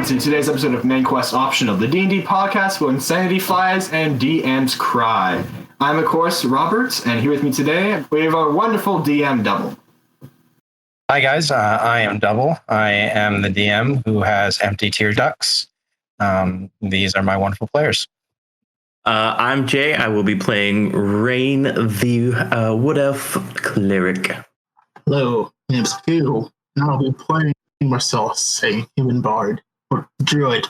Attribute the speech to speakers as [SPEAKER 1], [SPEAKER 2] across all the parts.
[SPEAKER 1] everyone, to today's episode of Main Quest Option of the D&D podcast where insanity flies and DMs cry. I'm, of course, Robert, and here with me today, we have our wonderful DM Double.
[SPEAKER 2] Hi, guys. I am Double. I am the DM who has empty tear ducts. These are my wonderful players.
[SPEAKER 3] I'm Jay. I will be playing Rain, the Wood Elf Cleric.
[SPEAKER 4] Hello, my name's Hugh, and I'll be playing Marcellus, a human bard, or druid.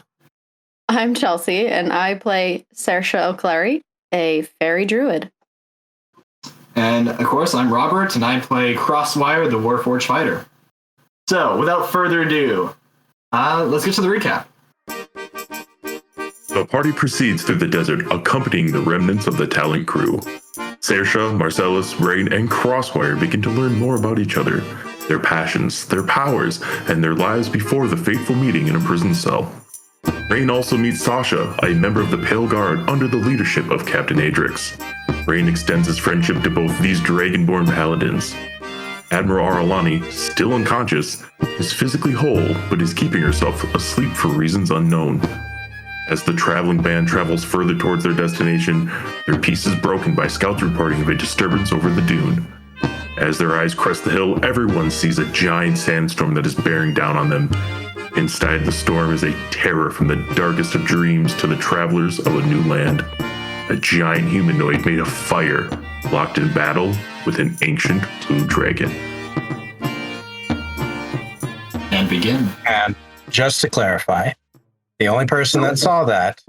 [SPEAKER 5] I'm Chelsea, and I play Saoirse O'Clery, a fairy druid.
[SPEAKER 1] And, of course, I'm Robert, and I play Crosswire, the Warforged Fighter. So, without further ado, let's get to the recap.
[SPEAKER 6] The party proceeds through the desert, accompanying the remnants of the Talent crew. Saoirse, Marcellus, Rain, and Crosswire begin to learn more about each other, their passions, their powers, and their lives before the fateful meeting in a prison cell. Rain also meets Sasha, a member of the Pale Guard under the leadership of Captain Adrix. Rain extends his friendship to both these dragonborn paladins. Admiral Aralani, still unconscious, is physically whole but is keeping herself asleep for reasons unknown. As the traveling band travels further towards their destination, their peace is broken by scouts reporting of a disturbance over the dune. As their eyes crest the hill, everyone sees a giant sandstorm that is bearing down on them. Inside the storm is a terror from the darkest of dreams to the travelers of a new land. A giant humanoid made of fire, locked in battle with an ancient blue dragon.
[SPEAKER 1] And begin.
[SPEAKER 2] And just to clarify, the only person that saw that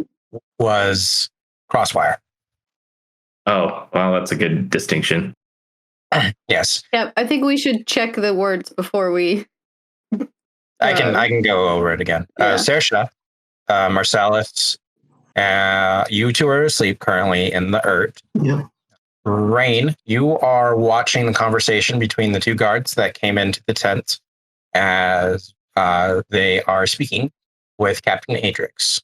[SPEAKER 2] was Crosswire.
[SPEAKER 3] Oh, well, that's a good distinction.
[SPEAKER 2] Yes.
[SPEAKER 5] Yeah, I think we should check the words before we...
[SPEAKER 2] I can go over it again.
[SPEAKER 5] Yeah.
[SPEAKER 2] Saoirse, Marcellus, you two are asleep currently in the Urt.
[SPEAKER 4] Yep.
[SPEAKER 2] Rain, you are watching the conversation between the two guards that came into the tent as they are speaking with Captain Adrix.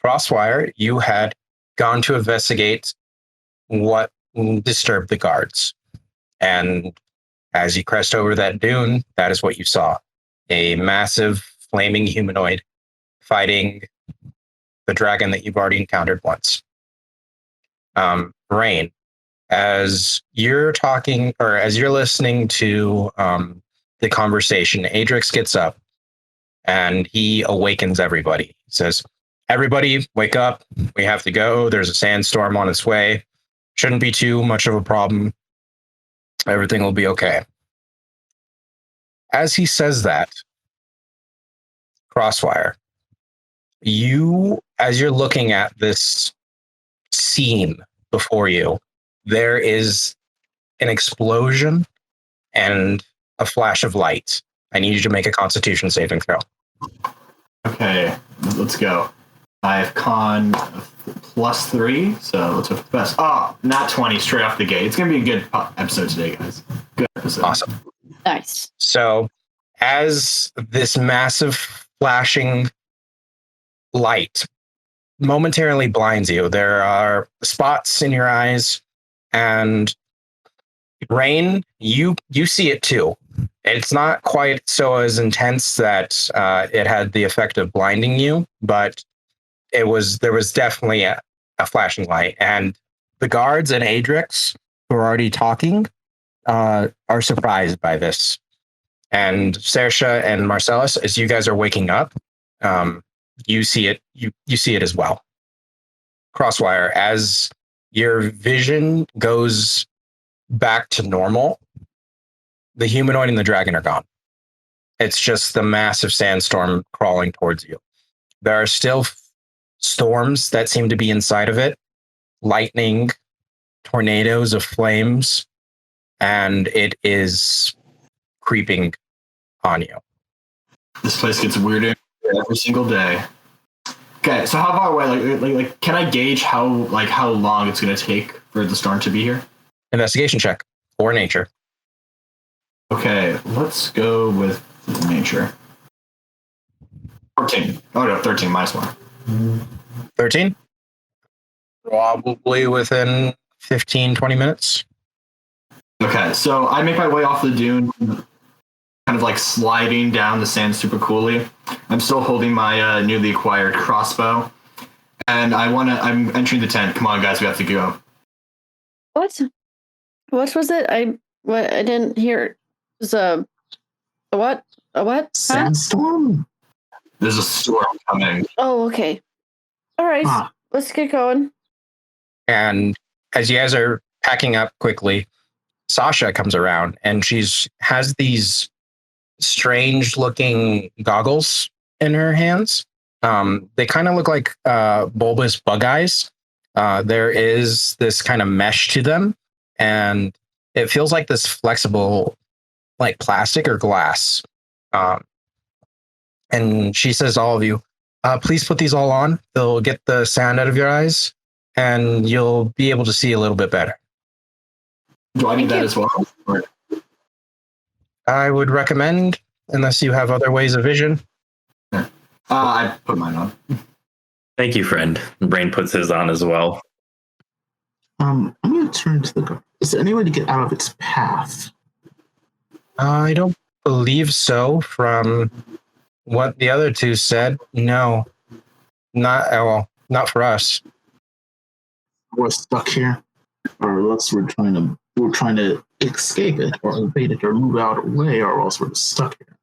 [SPEAKER 2] Crosswire, you had gone to investigate what disturbed the guards. And as you crest over that dune, that is what you saw. A massive flaming humanoid fighting the dragon that you've already encountered once. Rain, as you're talking, or as you're listening to the conversation, Adrix gets up and he awakens everybody. He says, "Everybody, wake up. We have to go. There's a sandstorm on its way. Shouldn't be too much of a problem. Everything will be okay." As he says that, Crosswire, as you're looking at this scene before you, there is an explosion and a flash of light. I need you to make a Constitution saving throw.
[SPEAKER 1] Okay, let's go. I have con +3, so let's hope for the best. Oh, not 20 straight off the gate. It's going to be a good episode today, guys. Good episode.
[SPEAKER 2] Awesome.
[SPEAKER 5] Nice.
[SPEAKER 2] So, as this massive flashing light momentarily blinds you, there are spots in your eyes, and Rain, you see it too. It's not quite so as intense that it had the effect of blinding you, but there was definitely a flashing light. And the guards and Adrix, who are already talking, are surprised by this. And Saoirse and Marcellus, as you guys are waking up, you see it. You see it as well. Crosswire, as your vision goes back to normal, the humanoid and the dragon are gone. It's just the massive sandstorm crawling towards you. There are still storms that seem to be inside of it, lightning, tornadoes of flames, and it is creeping on you.
[SPEAKER 1] This place gets weirder every single day. Okay, so how far away? Like, can I gauge how long it's going to take for the storm to be here?
[SPEAKER 2] Investigation check or nature.
[SPEAKER 1] Okay, let's go with nature. 14. Oh no, 13 minus 1.
[SPEAKER 2] 13? Probably within 15, 20 minutes.
[SPEAKER 1] Okay, so I make my way off the dune kind of like sliding down the sand super coolly. I'm still holding my newly acquired crossbow, and I'm entering the tent. Come on, guys, we have to go.
[SPEAKER 5] What? What was it? I didn't hear. It was a what? A what? Huh?
[SPEAKER 4] Sandstorm?
[SPEAKER 1] There's a storm coming.
[SPEAKER 5] Oh, okay. All right, let's get going.
[SPEAKER 2] And as you guys are packing up quickly, Sasha comes around and has these strange looking goggles in her hands. They kind of look like bulbous bug eyes. There is this kind of mesh to them, and it feels like this flexible, like plastic or glass. And she says to all of you, please put these all on. They'll get the sand out of your eyes, and you'll be able to see a little bit better.
[SPEAKER 1] Do I need that as well? Or-
[SPEAKER 2] I would recommend, unless you have other ways of vision.
[SPEAKER 1] I put mine on.
[SPEAKER 3] Thank you, friend. Brain puts his on as well.
[SPEAKER 4] I'm going to turn to the guard. Is there any way to get out of its path?
[SPEAKER 2] I don't believe so. From what the other two said, no, not for us.
[SPEAKER 4] We're stuck here, or else we're trying to escape it, or evade it, or move out of the way, or else we're stuck here.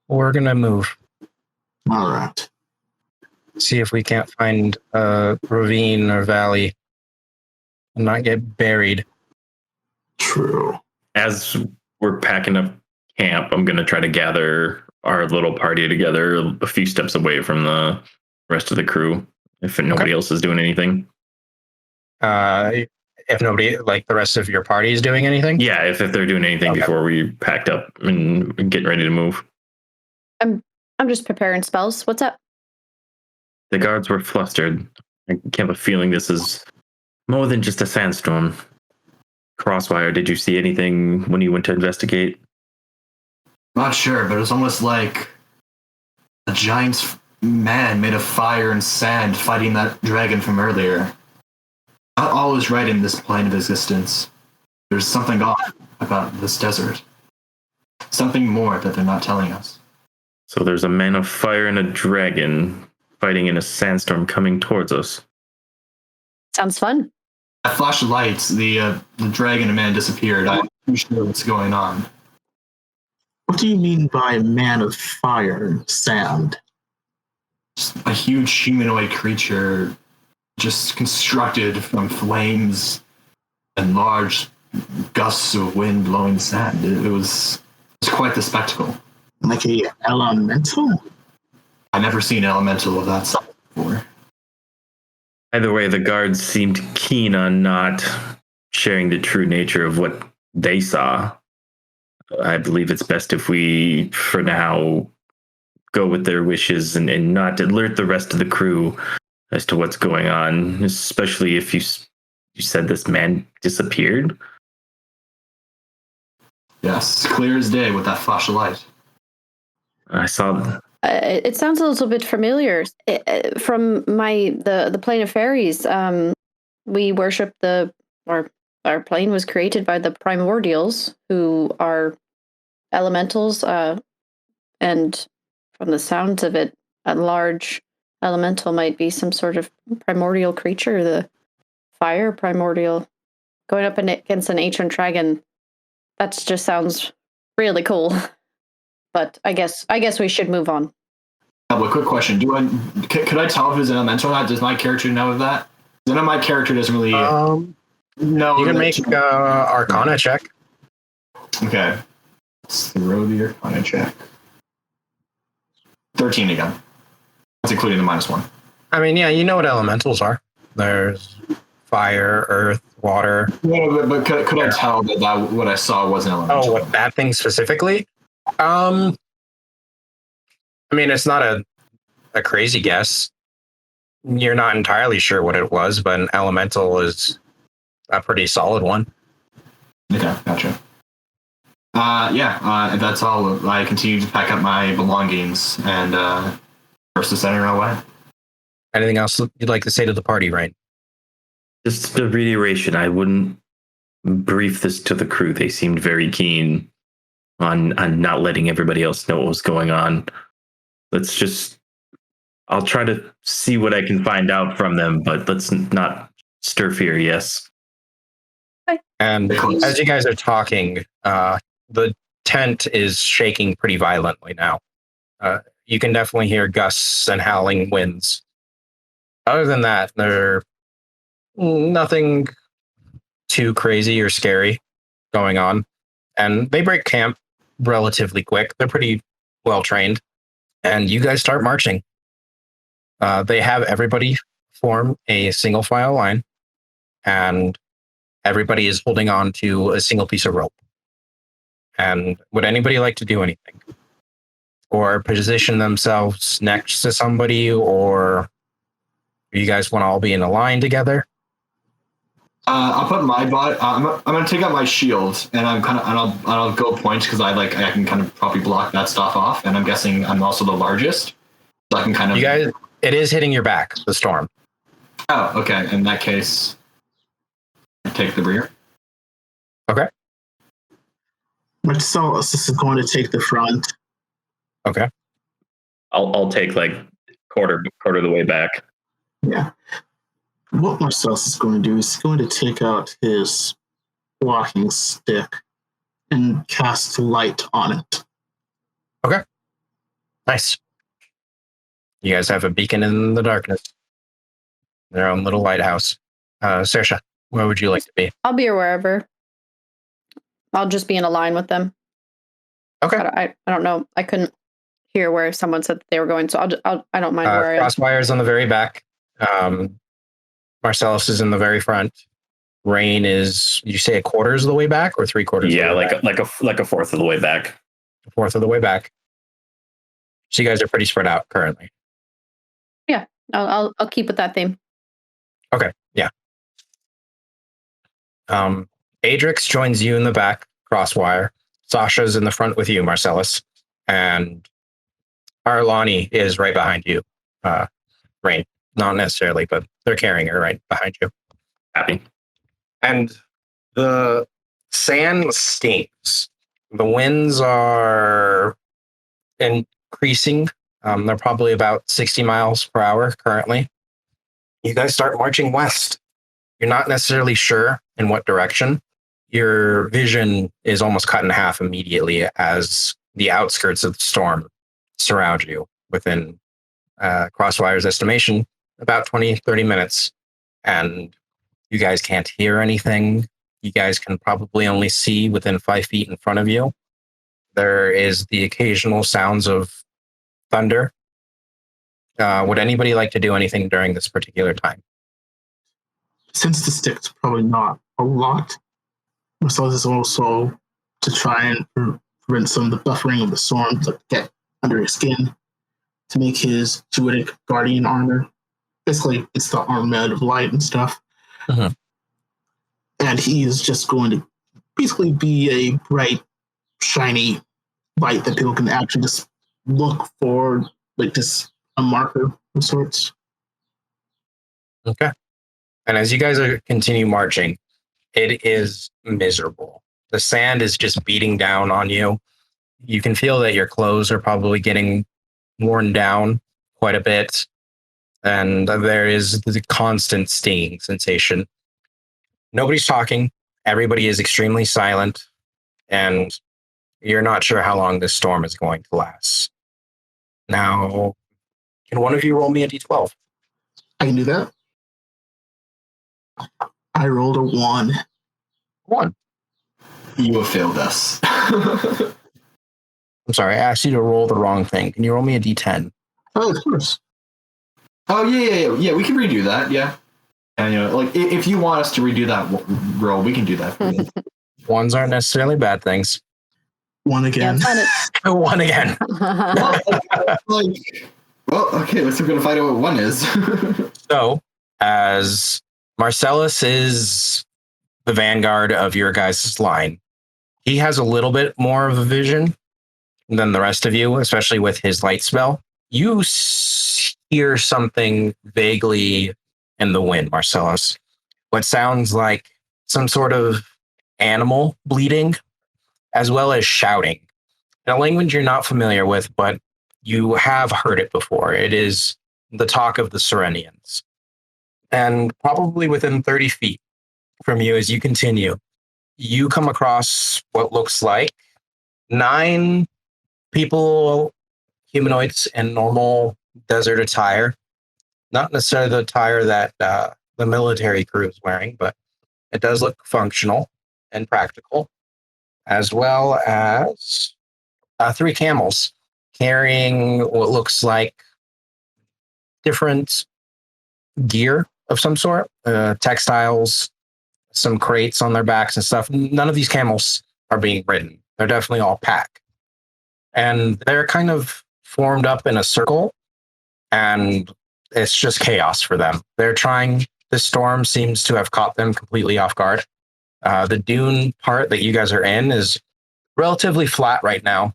[SPEAKER 2] We're gonna move.
[SPEAKER 4] All right.
[SPEAKER 2] See if we can't find a ravine or valley and not get buried.
[SPEAKER 4] True.
[SPEAKER 3] As we're packing up camp, I'm going to try to gather our little party together a few steps away from the rest of the crew if nobody else is doing anything.
[SPEAKER 2] If nobody, like the rest of your party, is doing anything?
[SPEAKER 3] Yeah, if they're doing anything before we packed up and getting ready to move.
[SPEAKER 5] I'm just preparing spells. What's up?
[SPEAKER 3] The guards were flustered. I have a feeling this is more than just a sandstorm. Crosswire, did you see anything when you went to investigate?
[SPEAKER 1] Not sure, but it was almost like a giant man made of fire and sand fighting that dragon from earlier. Not all is right in this plane of existence. There's something off about this desert. Something more that they're not telling us.
[SPEAKER 3] So there's a man of fire and a dragon fighting in a sandstorm coming towards us.
[SPEAKER 5] Sounds fun.
[SPEAKER 1] A flash of lights, the dragon and man disappeared. I'm not sure what's going on.
[SPEAKER 4] What do you mean by man of fire and sand?
[SPEAKER 1] Just a huge humanoid creature just constructed from flames and large gusts of wind blowing sand. It was quite the spectacle.
[SPEAKER 4] Like a elemental?
[SPEAKER 1] I've never seen an elemental of that size before.
[SPEAKER 3] Either way, the guards seemed keen on not sharing the true nature of what they saw. I believe it's best if we, for now, go with their wishes and not alert the rest of the crew as to what's going on, especially if you said this man disappeared.
[SPEAKER 1] Yes, clear as day with that flash of light.
[SPEAKER 3] I saw...
[SPEAKER 5] It sounds a little bit familiar. From the plane of fairies, we worship our plane was created by the primordials, who are elementals, and from the sounds of it, a large elemental might be some sort of primordial creature, the fire primordial, going up against an ancient dragon. That just sounds really cool. But I guess we should move on.
[SPEAKER 1] A quick question: could I tell if it's an elemental or not? Does my character know of that? I know my character doesn't really know.
[SPEAKER 2] You can make Arcana check.
[SPEAKER 1] Okay, let's throw the Arcana check. 13 again. That's including the -1.
[SPEAKER 2] I mean, yeah, you know what elementals are. There's fire, earth, water.
[SPEAKER 1] Yeah, but could I tell that what I saw was an elemental?
[SPEAKER 2] Oh, what that thing specifically? I mean, it's not a crazy guess. You're not entirely sure what it was, but an elemental is a pretty solid one.
[SPEAKER 1] Okay, gotcha. That's all. I continue to pack up my belongings and first to center our way.
[SPEAKER 2] Anything else you'd like to say to the party, right?
[SPEAKER 3] Just a reiteration, I wouldn't brief this to the crew. They seemed very keen on not letting everybody else know what was going on. I'll try to see what I can find out from them, but let's not stir fear. Yes.
[SPEAKER 2] And as you guys are talking, the tent is shaking pretty violently now. You can definitely hear gusts and howling winds. Other than that, there's nothing too crazy or scary going on. And they break camp relatively quick. They're pretty well trained. And you guys start marching. They have everybody form a single file line, and everybody is holding on to a single piece of rope. And would anybody like to do anything? Or position themselves next to somebody, or you guys want to all be in a line together?
[SPEAKER 1] I'll put my body. I'm gonna take out my shield, and I'll go point because I can kind of probably block that stuff off. And I'm guessing I'm also the largest, so I can kind of.
[SPEAKER 2] You guys, it is hitting your back, the storm.
[SPEAKER 1] Oh, okay. In that case, I take the rear.
[SPEAKER 2] Okay.
[SPEAKER 4] Marcellus is going to take the front.
[SPEAKER 2] Okay.
[SPEAKER 3] I'll take like quarter of the way back.
[SPEAKER 4] Yeah. What Marcellus is going to do is he's going to take out his walking stick and cast light on it.
[SPEAKER 2] Okay. Nice. You guys have a beacon in the darkness. Their own little lighthouse. Saoirse, where would you like to be?
[SPEAKER 5] I'll be wherever. I'll just be in a line with them.
[SPEAKER 2] Okay.
[SPEAKER 5] I don't know. I couldn't hear where someone said that they were going, so I don't mind where I am.
[SPEAKER 2] Crosswire's on the very back. Marcellus is in the very front. Rain is, did you say a quarter of the way back or 3/4?
[SPEAKER 3] Yeah, like a fourth of the way back.
[SPEAKER 2] A fourth of the way back. So you guys are pretty spread out currently.
[SPEAKER 5] Yeah, I'll keep with that theme.
[SPEAKER 2] Okay, yeah. Adrix joins you in the back, Crosswire. Sasha's in the front with you, Marcellus. And Arlani is right behind you, Rain. Not necessarily, but they're carrying her right behind you.
[SPEAKER 3] Happy.
[SPEAKER 2] And the sand stinks. The winds are increasing. They're probably about 60 miles per hour currently. You guys start marching west. You're not necessarily sure in what direction. Your vision is almost cut in half immediately as the outskirts of the storm surround you within Crosswire's estimation, about 20, 30 minutes. And you guys can't hear anything. You guys can probably only see within 5 feet in front of you. There is the occasional sounds of thunder. Would anybody like to do anything during this particular time?
[SPEAKER 4] Since the stick's probably not a lot, Marcellus is also to try and prevent some of the buffering of the storm to get under his skin to make his druidic guardian armor. Basically, it's the armor made of light and stuff.
[SPEAKER 2] Uh-huh.
[SPEAKER 4] And he is just going to basically be a bright, shiny light that people can actually just look for, like just a marker of sorts.
[SPEAKER 2] Okay. And as you guys continue marching, it is miserable. The sand is just beating down on you. You can feel that your clothes are probably getting worn down quite a bit. And there is the constant stinging sensation. Nobody's talking. Everybody is extremely silent. And you're not sure how long this storm is going to last. Now, can one of you roll me a d12?
[SPEAKER 4] I can do that. I rolled a 1.
[SPEAKER 2] 1.
[SPEAKER 1] You have failed us.
[SPEAKER 2] I'm sorry, I asked you to roll the wrong thing. Can you roll me a d10?
[SPEAKER 4] Oh, of course.
[SPEAKER 1] Oh, yeah. We can redo that, yeah. And, like, if you want us to redo that roll, we can do that for you.
[SPEAKER 2] Ones aren't necessarily bad things.
[SPEAKER 4] 1 again.
[SPEAKER 5] Yeah,
[SPEAKER 2] 1 again.
[SPEAKER 1] Well, okay, let's see if we're going to find out what 1 is.
[SPEAKER 2] So, as Marcellus is the vanguard of your guys' line, he has a little bit more of a vision than the rest of you, especially with his light spell. You hear something vaguely in the wind, Marcellus. What sounds like some sort of animal bleating, as well as shouting. In a language you're not familiar with, but you have heard it before. It is the talk of the Serenians. And probably within 30 feet from you as you continue, you come across what looks like 9 people, humanoids in normal desert attire. Not necessarily the attire that the military crew is wearing, but it does look functional and practical, as well as 3 camels carrying what looks like different gear of some sort, textiles, some crates on their backs and stuff. None of these camels are being ridden. They're definitely all pack. And they're kind of formed up in a circle, and it's just chaos for them. They're trying, this storm seems to have caught them completely off guard. The dune part that you guys are in is relatively flat right now.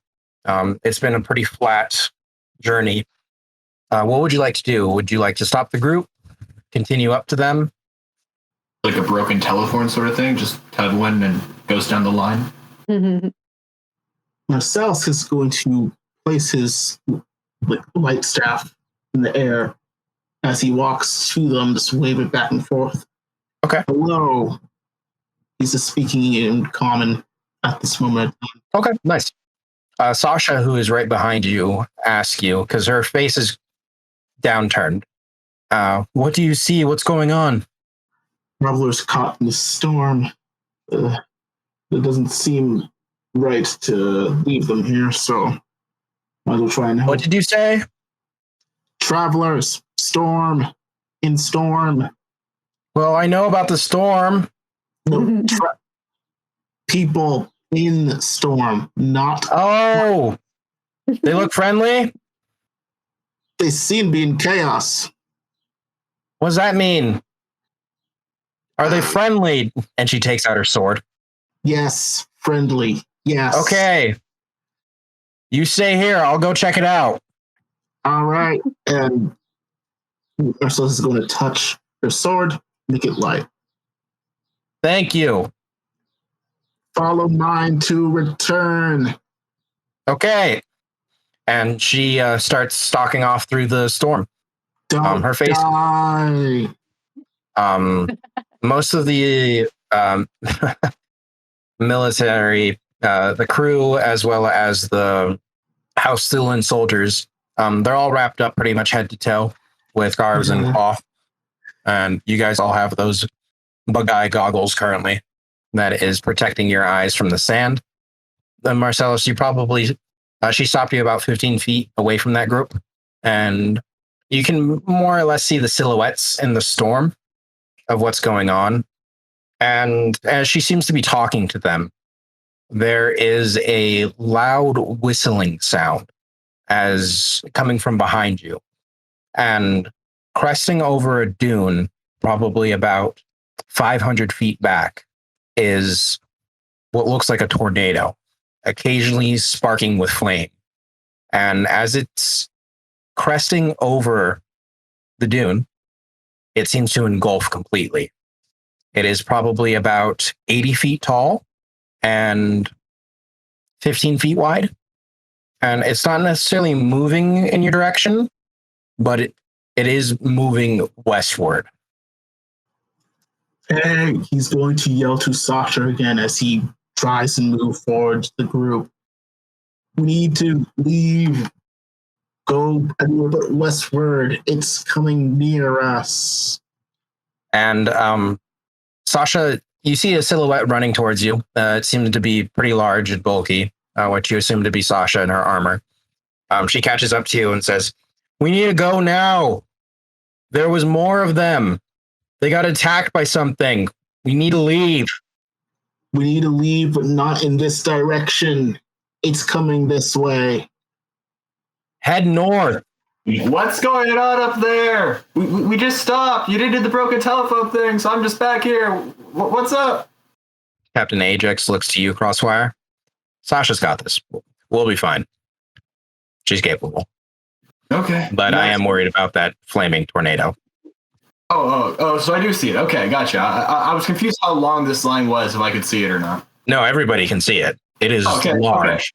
[SPEAKER 2] It's been a pretty flat journey. What would you like to do? Would you like to stop the group, continue up to them?
[SPEAKER 1] Like a broken telephone sort of thing, just tug one and goes down the line.
[SPEAKER 4] Marcellus is going to place his light staff in the air as he walks to them, just wave it back and forth.
[SPEAKER 2] Okay.
[SPEAKER 4] Hello. He's just speaking in common at this moment.
[SPEAKER 2] Okay, nice. Sasha, who is right behind you, asks you, because her face is downturned. What do you see? What's going on?
[SPEAKER 4] Travelers caught in the storm. It doesn't seem right to leave them here, so might as well try and help.
[SPEAKER 2] What did you say?
[SPEAKER 4] Travelers, storm, in storm.
[SPEAKER 2] Well, I know about the storm.
[SPEAKER 4] No, people in storm, not.
[SPEAKER 2] Oh, they look friendly?
[SPEAKER 4] They seem to be in chaos.
[SPEAKER 2] What does that mean? Are they friendly? And she takes out her sword.
[SPEAKER 4] Yes, friendly. Yes.
[SPEAKER 2] Okay. You stay here. I'll go check it out.
[SPEAKER 4] All right. And Marcellus is going to touch her sword, make it light.
[SPEAKER 2] Thank you.
[SPEAKER 4] Follow mine to return.
[SPEAKER 2] Okay. And she starts stalking off through the storm.
[SPEAKER 4] Don't
[SPEAKER 2] her face.
[SPEAKER 4] die.
[SPEAKER 2] Most of the military, the crew, as well as the House Sulin soldiers, they're all wrapped up pretty much head to toe with scarves and cloth. And you guys all have those bug-eye goggles currently that is protecting your eyes from the sand. Then Marcellus, you probably, she stopped you about 15 feet away from that group. And you can more or less see the silhouettes in the storm of what's going on. And as she seems to be talking to them, there is a loud whistling sound as coming from behind you. And cresting over a dune, probably about 500 feet back, is what looks like a tornado, occasionally sparking with flame. And as it's cresting over the dune, it seems to engulf completely. It is probably about 80 feet tall and 15 feet wide. And it's not necessarily moving in your direction, but it is moving westward.
[SPEAKER 4] And he's going to yell to Sasha again as he tries to move forward to the group. We need to leave. Go a little bit westward. It's coming near us.
[SPEAKER 2] And Sasha, you see a silhouette running towards you. It seemed to be pretty large and bulky, what you assume to be Sasha in her armor. She catches up to you and says, "We need to go now. There was more of them. They got attacked by something. We need to leave."
[SPEAKER 4] We need to leave, but not in this direction. It's coming this way.
[SPEAKER 2] Head north.
[SPEAKER 1] What's going on up there? We just stopped. You did the broken telephone thing, so I'm just back here. What's up?
[SPEAKER 2] Captain Ajax looks to you, Crossfire. Sasha's got this. We'll be fine. She's capable.
[SPEAKER 1] Okay.
[SPEAKER 2] But nice. I am worried about that flaming tornado.
[SPEAKER 1] Oh, so I do see it. Okay, gotcha. I was confused how long this line was, if I could see it or not.
[SPEAKER 2] No, everybody can see it. It is large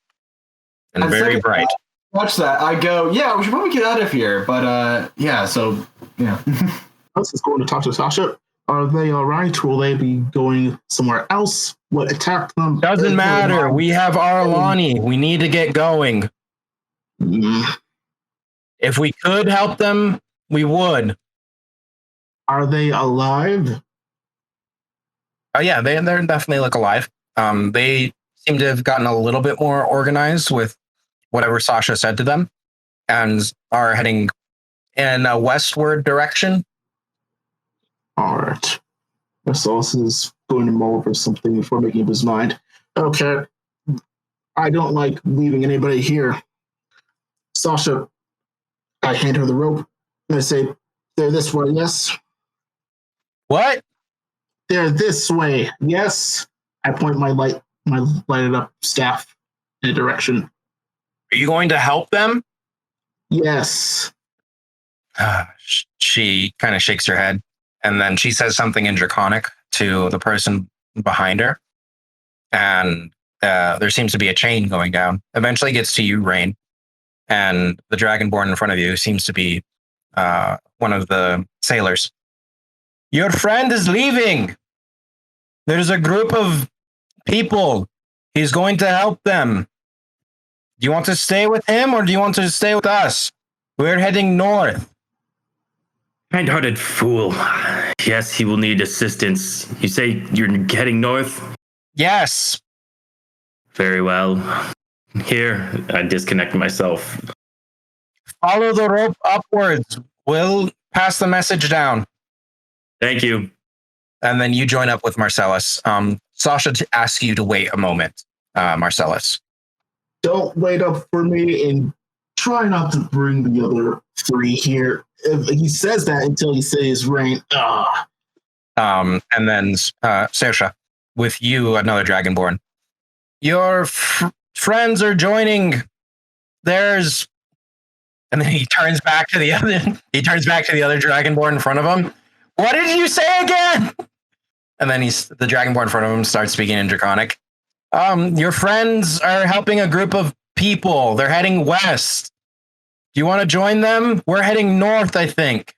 [SPEAKER 2] and very bright.
[SPEAKER 1] Watch that. I go, yeah, we should probably get out of here. But yeah, so yeah.
[SPEAKER 4] I was just going to talk to Sasha. Are they all right? Will they be going somewhere else? What attacked them?
[SPEAKER 2] Doesn't matter. We have Arlani. We need to get going. If we could help them, we would.
[SPEAKER 4] Are they alive?
[SPEAKER 2] Oh yeah, they're definitely look alive. They seem to have gotten a little bit more organized with whatever Sasha said to them, and are heading in a westward direction.
[SPEAKER 4] All right. Marcellus is going to mull over something before making up his mind. Okay. I don't like leaving anybody here. Sasha, I hand her the rope and I say, they're this way, yes?
[SPEAKER 2] What?
[SPEAKER 4] They're this way, yes? I point my lighted up staff in a direction.
[SPEAKER 2] Are you going to help them?
[SPEAKER 4] Yes.
[SPEAKER 2] She kind of shakes her head, and then she says something in Draconic to the person behind her, and there seems to be a chain going down. Eventually gets to you, Rain, and the Dragonborn in front of you seems to be one of the sailors. Your friend is leaving. There's a group of people. He's going to help them. Do you want to stay with him, or do you want to stay with us? We're heading north.
[SPEAKER 3] Kind-hearted fool. Yes, he will need assistance. You say you're heading north?
[SPEAKER 2] Yes.
[SPEAKER 3] Very well. Here, I disconnect myself.
[SPEAKER 2] Follow the rope upwards. We'll pass the message down.
[SPEAKER 3] Thank you.
[SPEAKER 2] And then you join up with Marcellus. Sasha asks you to wait a moment, Marcellus.
[SPEAKER 4] Don't wait up for me and try not to bring the other three here. If he says that until he says Rain.
[SPEAKER 2] And then Saoirse, with you, another Dragonborn. Your friends are joining. There's, and then he turns back to the other. He turns back to the other Dragonborn in front of him. What did you say again? And then the Dragonborn in front of him starts speaking in Draconic. Your friends are helping a group of people. They're heading west. Do you want to join them? We're heading north, I think.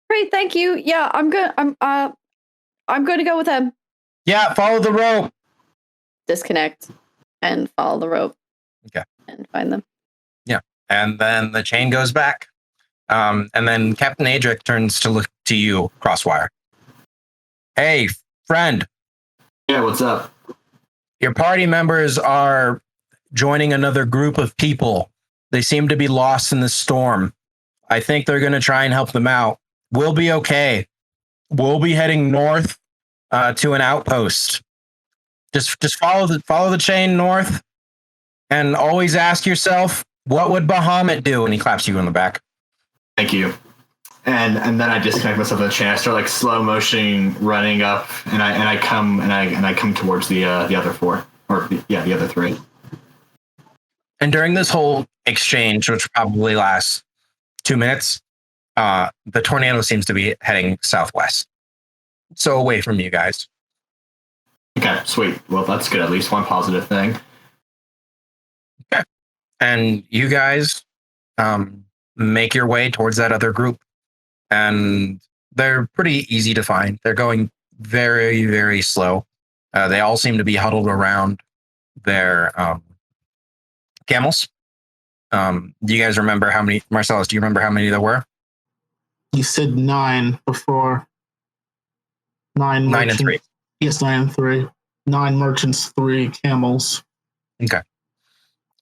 [SPEAKER 5] Great, thank you. Yeah, I'm good. I'm going to go with them.
[SPEAKER 2] Yeah, follow the rope.
[SPEAKER 5] Disconnect and follow the rope.
[SPEAKER 2] Okay.
[SPEAKER 5] And find them.
[SPEAKER 2] Yeah, and then the chain goes back. And then Captain Adric turns to look to you, Crosswire. Hey, friend.
[SPEAKER 1] Yeah, what's up?
[SPEAKER 2] Your party members are joining another group of people. They seem to be lost in the storm. I think they're going to try and help them out. We'll be okay. We'll be heading north to an outpost. Just follow the chain north, and always ask yourself, what would Bahamut do? And he claps you on the back.
[SPEAKER 1] Thank you. And then I disconnect myself from the chain. I start like slow motion running up, and I come towards the other four, or the other three.
[SPEAKER 2] And during this whole exchange, which probably lasts 2 minutes, the tornado seems to be heading southwest, so away from you guys.
[SPEAKER 1] Okay, sweet. Well, that's good. At least one positive thing.
[SPEAKER 2] Okay. And you guys make your way towards that other group, and they're pretty easy to find. They're going very, very slow. They all seem to be huddled around their camels. Do you guys remember how many? Marcellus, do you remember how many there were?
[SPEAKER 4] You said 9 before. 9
[SPEAKER 2] and 3.
[SPEAKER 4] Yes, 9 and 3. 9 merchants, 3 camels.
[SPEAKER 2] Okay.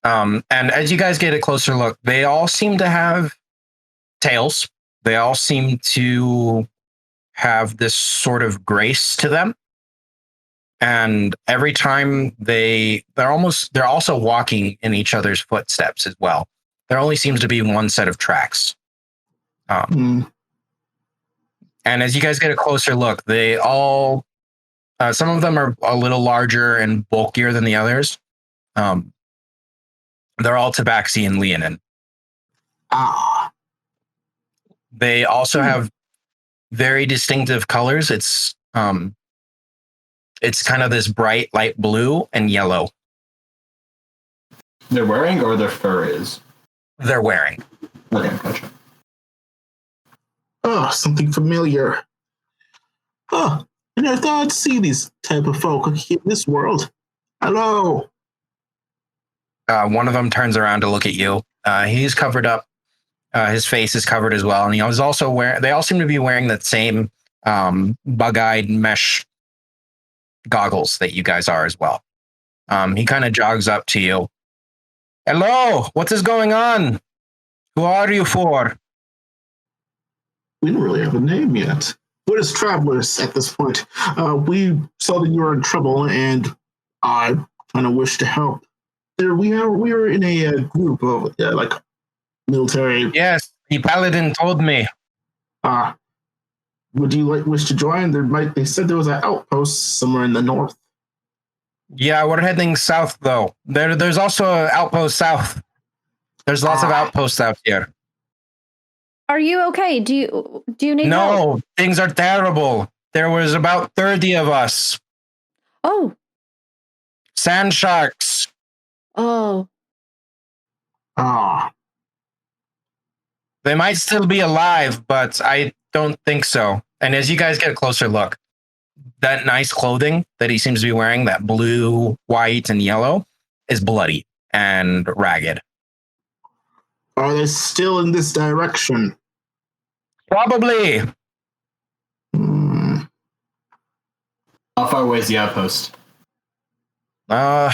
[SPEAKER 2] And as you guys get a closer look, they all seem to have tails. They all seem to have this sort of grace to them. And every time they're also walking in each other's footsteps as well. There only seems to be one set of tracks. And as you guys get a closer look, they all, some of them are a little larger and bulkier than the others. They're all Tabaxi and Leonin. They also have very distinctive colors. It's kind of this bright light blue and yellow.
[SPEAKER 1] They're wearing or their fur is?
[SPEAKER 2] They're wearing.
[SPEAKER 1] Okay, gotcha.
[SPEAKER 4] Oh, something familiar. Oh, I never thought I'd see these type of folk in this world. Hello.
[SPEAKER 2] One of them turns around to look at you. He's covered up. His face is covered as well, and he was also wearing. They all seem to be wearing that same bug-eyed mesh goggles that you guys are as well. He kind of jogs up to you. Hello, what is going on? Who are you for?
[SPEAKER 4] We don't really have a name yet. We're just travelers at this point. We saw that you were in trouble, and I kind of wish to help. We were in a group of like military.
[SPEAKER 2] Yes, the paladin told me.
[SPEAKER 4] Would you wish to join? They said there was an outpost somewhere in the north.
[SPEAKER 2] Yeah, we're heading south though. There's also an outpost south. There's lots of outposts out here.
[SPEAKER 5] Are you okay? Do you need help?
[SPEAKER 2] No, things are terrible. There was about 30 of us.
[SPEAKER 5] Oh.
[SPEAKER 2] Sand sharks.
[SPEAKER 5] Oh.
[SPEAKER 2] They might still be alive, but I don't think so. And as you guys get a closer look, that nice clothing that he seems to be wearing, that blue, white, and yellow, is bloody and ragged.
[SPEAKER 4] Are they still in this direction?
[SPEAKER 2] Probably.
[SPEAKER 1] How far away is the outpost?
[SPEAKER 2] I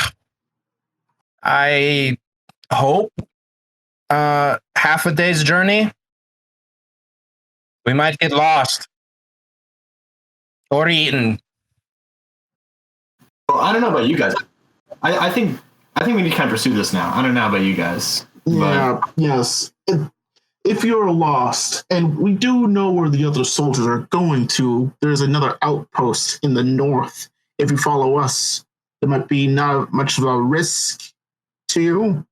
[SPEAKER 2] hope half a day's journey. We might get lost or eaten.
[SPEAKER 1] Well, I don't know about you guys. I think we need to kind of pursue this now. I don't know about you guys.
[SPEAKER 4] Yeah.
[SPEAKER 1] But...
[SPEAKER 4] Yes. If you're lost, and we do know where the other soldiers are going to, there's another outpost in the north. If you follow us, there might be not much of a risk to you.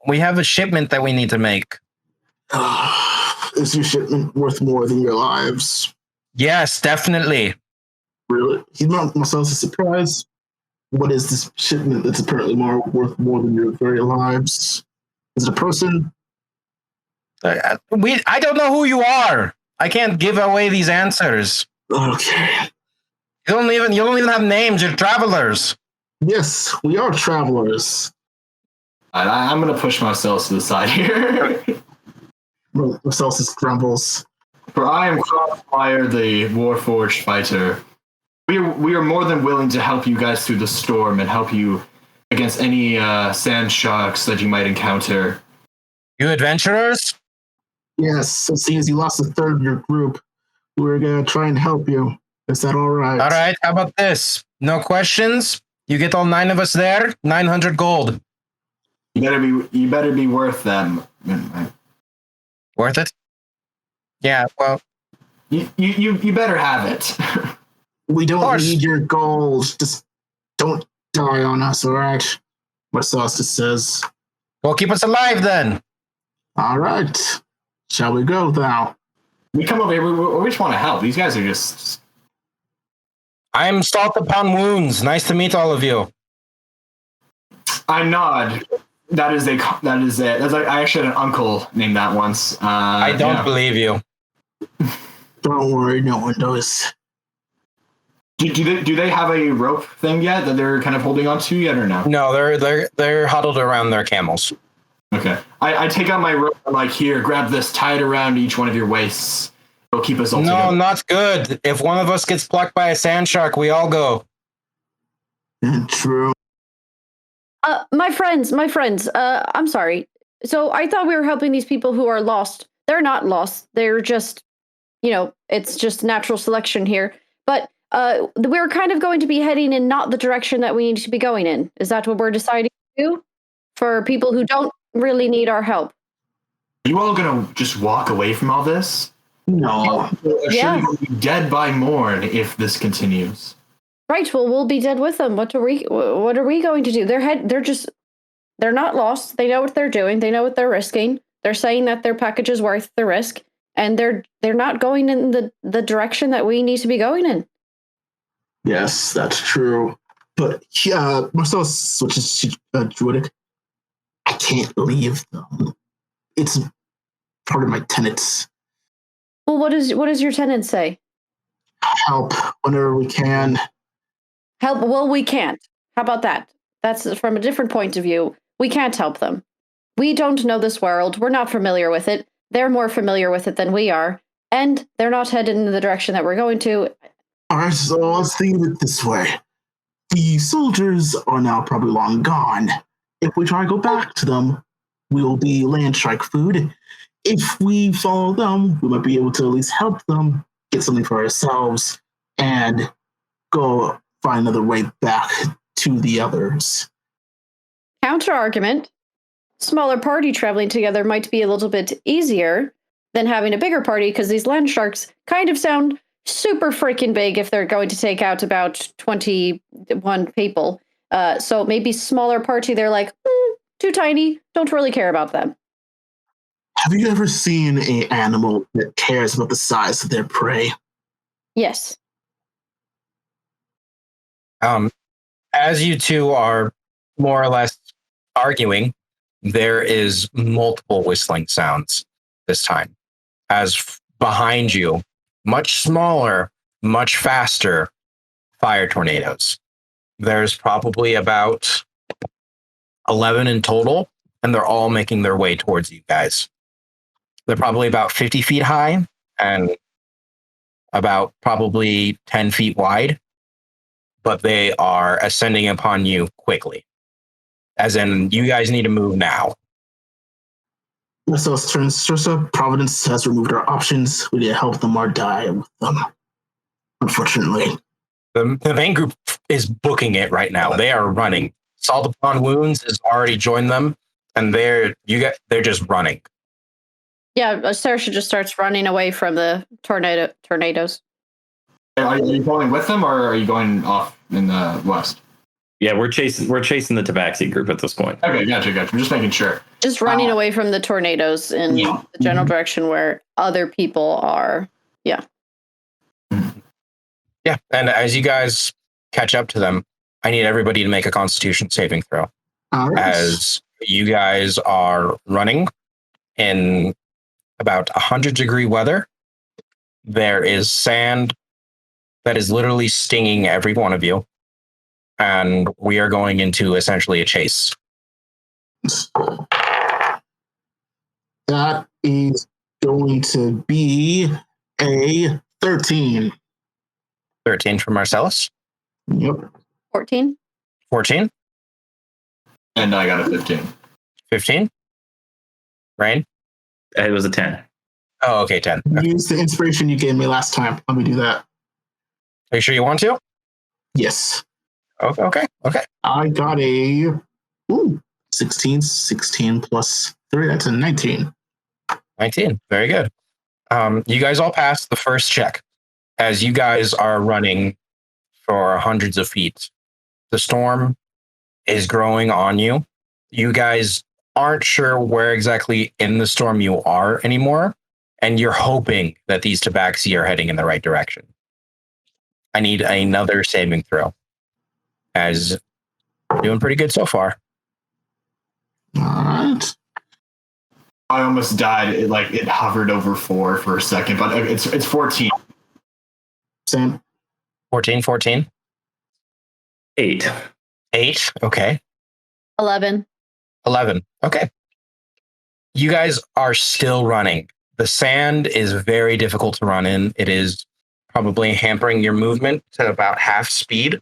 [SPEAKER 2] We have a shipment that we need to make.
[SPEAKER 4] Is your shipment worth more than your lives?
[SPEAKER 2] Yes, definitely.
[SPEAKER 4] Really? He's not myself a surprise. What is this shipment that's apparently worth more than your very lives? Is it a person?
[SPEAKER 2] I don't know who you are. I can't give away these answers.
[SPEAKER 4] Okay.
[SPEAKER 2] You don't even have names. You're travelers.
[SPEAKER 4] Yes, we are travelers.
[SPEAKER 1] I'm going to push myself to the side here.
[SPEAKER 4] Marcellus grumbles.
[SPEAKER 1] For I am Crossfire, the Warforged fighter. We are more than willing to help you guys through the storm and help you against any sand sharks that you might encounter.
[SPEAKER 2] You adventurers?
[SPEAKER 4] Yes, so seeing as you lost a third of your group, we're going to try and help you. Is that all right?
[SPEAKER 2] All right, how about this? No questions? You get all 9 of us there, 900 gold.
[SPEAKER 1] You better be worth them.
[SPEAKER 2] Worth it? Yeah, well...
[SPEAKER 1] You better have it.
[SPEAKER 4] We don't need your gold. Just don't die on us, all right? Marcellus just says.
[SPEAKER 2] Well, keep us alive then.
[SPEAKER 4] All right. Shall we go now?
[SPEAKER 1] We come over here, we just want to help. These guys are just...
[SPEAKER 2] I'm Salt Upon Wounds. Nice to meet all of you.
[SPEAKER 1] I nod. I actually had an uncle named that once.
[SPEAKER 2] I don't believe you.
[SPEAKER 4] Don't worry, no one knows.
[SPEAKER 1] Do they have a rope thing yet that they're kind of holding on to yet or no?
[SPEAKER 2] No, they're huddled around their camels.
[SPEAKER 1] Okay. I take out my rope. I'm like, here, grab this, tie it around each one of your waists. It'll keep us all together.
[SPEAKER 2] No, not good. If one of us gets plucked by a sand shark, we all go.
[SPEAKER 4] True.
[SPEAKER 5] My friends, I'm sorry. So I thought we were helping these people who are lost. They're not lost. They're just, it's just natural selection here. But we're kind of going to be heading in not the direction that we need to be going in. Is that what we're deciding to do? For people who don't really need our help.
[SPEAKER 1] Are you all going to just walk away from all this?
[SPEAKER 4] No.
[SPEAKER 5] Yeah.
[SPEAKER 1] You'll be dead by morn if this continues.
[SPEAKER 5] Right. Well, we'll be dead with them. What are we going to do? They're not lost. They know what they're doing. They know what they're risking. They're saying that their package is worth the risk, and they're not going in the direction that we need to be going in.
[SPEAKER 4] Yes, that's true. But Marcellus switches to Druidic. can't leave them. It's part of my tenets.
[SPEAKER 5] Well, what does your tenant say?
[SPEAKER 4] Help whenever we can.
[SPEAKER 5] Help? Well, we can't. How about that? That's from a different point of view. We can't help them. We don't know this world. We're not familiar with it. They're more familiar with it than we are. And they're not headed in the direction that we're going to.
[SPEAKER 4] All right, so let's think of it this way. The soldiers are now probably long gone. If we try to go back to them, we'll be land strike food. If we follow them, we might be able to at least help them get something for ourselves and go find another way back to the others.
[SPEAKER 5] Counter argument. Smaller party traveling together might be a little bit easier than having a bigger party because these land sharks kind of sound super freaking big if they're going to take out about 21 people. So maybe smaller party, they're like, too tiny, don't really care about them.
[SPEAKER 4] Have you ever seen an animal that cares about the size of their prey?
[SPEAKER 5] Yes.
[SPEAKER 2] As you two are more or less arguing, there is multiple whistling sounds this time. As behind you, much smaller, much faster fire tornadoes. There's probably about 11 in total, and they're all making their way towards you guys. They're probably about 50 feet high and about probably 10 feet wide, but they are ascending upon you quickly. As in, you guys need to move now.
[SPEAKER 4] So it's turns Stressa. Providence has removed our options. We need to help them or die with them. Unfortunately.
[SPEAKER 2] The main group is booking it right now. They are running. Salt Upon Wounds has already joined them, and they're just running.
[SPEAKER 5] Yeah, Saoirse just starts running away from the tornadoes.
[SPEAKER 1] Are you going with them, or are you going off in the west?
[SPEAKER 3] Yeah, we're chasing the Tabaxi group at this point.
[SPEAKER 1] Okay, gotcha. I'm just making sure.
[SPEAKER 5] Just running away from the tornadoes in the general direction where other people are. Yeah.
[SPEAKER 2] Yeah, and as you guys catch up to them, I need everybody to make a Constitution saving throw.
[SPEAKER 4] All right.
[SPEAKER 2] As you guys are running in about 100-degree weather, there is sand that is literally stinging every one of you, and we are going into essentially a chase.
[SPEAKER 4] That is going to be a 13.
[SPEAKER 2] 13 for Marcellus.
[SPEAKER 4] Yep.
[SPEAKER 5] 14.
[SPEAKER 2] 14.
[SPEAKER 1] And I got a 15.
[SPEAKER 2] 15. Rain.
[SPEAKER 3] It was a 10.
[SPEAKER 2] Oh, okay, 10.
[SPEAKER 4] Use the inspiration you gave me last time. Let me do that.
[SPEAKER 2] Are you sure you want to?
[SPEAKER 4] Yes.
[SPEAKER 2] Okay.
[SPEAKER 4] I got a 16. 16 plus 3. That's a 19.
[SPEAKER 2] 19. Very good. You guys all passed the first check. As you guys are running for hundreds of feet, the storm is growing on you. You guys aren't sure where exactly in the storm you are anymore, and you're hoping that these Tabaxi are heading in the right direction. I need another saving throw, as doing pretty good so far.
[SPEAKER 4] All right.
[SPEAKER 1] I almost died. It hovered over 4 for a second, but it's 14.
[SPEAKER 4] Sam.
[SPEAKER 2] 14.
[SPEAKER 3] 8.
[SPEAKER 2] 8. Okay.
[SPEAKER 5] 11.
[SPEAKER 2] 11. Okay. You guys are still running. The sand is very difficult to run in. It is probably hampering your movement to about half speed.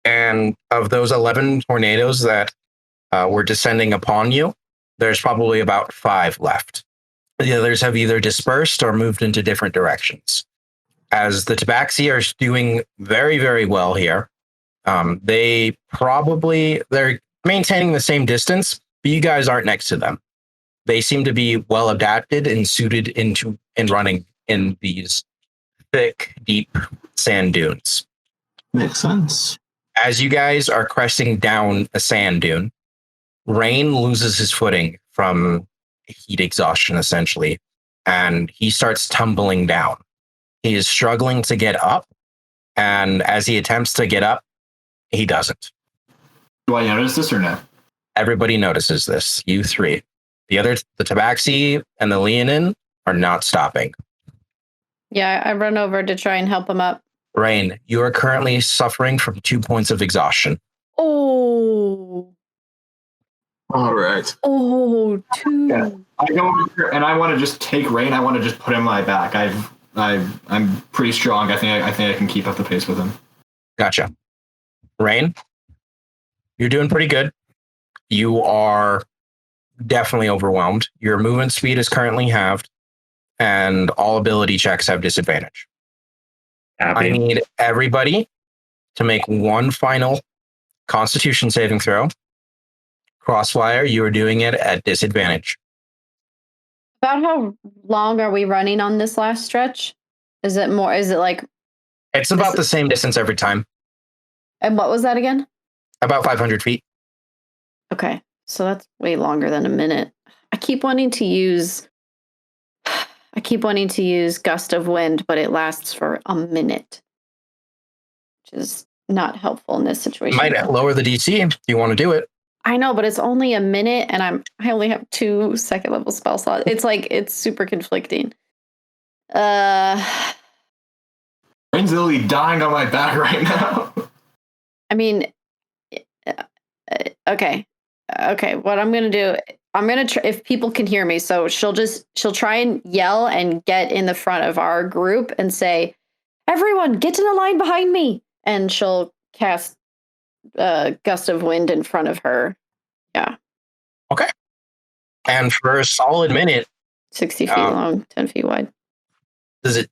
[SPEAKER 2] And of those 11 tornadoes that were descending upon you, there's probably about 5 left. The others have either dispersed or moved into different directions. As the Tabaxi are doing very, very well here, they're maintaining the same distance, but you guys aren't next to them. They seem to be well adapted and suited in running in these thick, deep sand dunes.
[SPEAKER 4] Makes sense.
[SPEAKER 2] As you guys are cresting down a sand dune, Rain loses his footing from heat exhaustion, essentially, and he starts tumbling down. He is struggling to get up, and as he attempts to get up, he doesn't.
[SPEAKER 1] Do I notice this or no?
[SPEAKER 2] Everybody notices this. You three. The Tabaxi and the Leonin are not stopping.
[SPEAKER 5] Yeah, I run over to try and help him up.
[SPEAKER 2] Rain, you are currently suffering from 2 points of exhaustion.
[SPEAKER 5] Oh.
[SPEAKER 4] All right.
[SPEAKER 5] Oh, 2.
[SPEAKER 1] Yeah. I go over and I want to just take Rain. I want to just put him on my back. I'm pretty strong. I think I can keep up the pace with him.
[SPEAKER 2] Gotcha. Rain, you're doing pretty good. You are definitely overwhelmed. Your movement speed is currently halved, and all ability checks have disadvantage. I need everybody to make one final Constitution saving throw. Crossfire, you are doing it at disadvantage.
[SPEAKER 5] About how long are we running on this last stretch? Is it like...
[SPEAKER 2] It's about the same distance every time.
[SPEAKER 5] And what was that again?
[SPEAKER 2] About 500 feet.
[SPEAKER 5] Okay, so that's way longer than a minute. I keep wanting to use Gust of Wind, but it lasts for a minute, which is not helpful in this situation.
[SPEAKER 2] Might lower the DC if you want to do it.
[SPEAKER 5] I know, but it's only a minute, and I only have 2 second level spell slots. It's super conflicting.
[SPEAKER 1] Rain's literally dying on my back right now.
[SPEAKER 5] I mean, okay. What I'm gonna do, I'm gonna try, if people can hear me. So she'll try and yell and get in the front of our group and say, "Everyone, get in a line behind me!" And she'll cast Gust of Wind in front of her. Yeah.
[SPEAKER 2] Okay. And for a solid minute,
[SPEAKER 5] 60 feet long, 10 feet wide.
[SPEAKER 2] Does it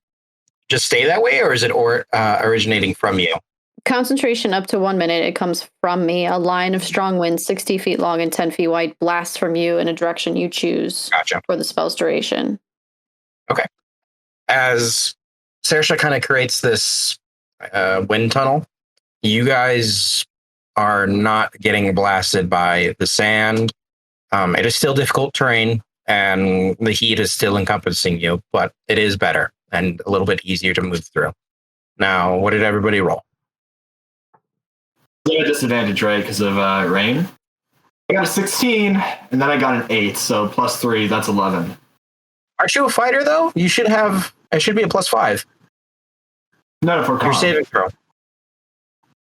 [SPEAKER 2] just stay that way, or is it originating from you?
[SPEAKER 5] Concentration up to 1 minute. It comes from me. A line of strong wind, 60 feet long and 10 feet wide, blasts from you in a direction you choose.
[SPEAKER 2] Gotcha.
[SPEAKER 5] For the spell's duration.
[SPEAKER 2] Okay. As Saoirse kind of creates this wind tunnel, you guys are not getting blasted by the sand. It is still difficult terrain, and the heat is still encompassing you, but it is better and a little bit easier to move through. Now, what did everybody roll?
[SPEAKER 1] I got a disadvantage, right, because of rain. I got a 16, and then I got an 8, so plus 3, that's 11.
[SPEAKER 2] Aren't you a fighter, though? You should have... It should be a plus 5.
[SPEAKER 1] No, for con.
[SPEAKER 2] Your saving throw.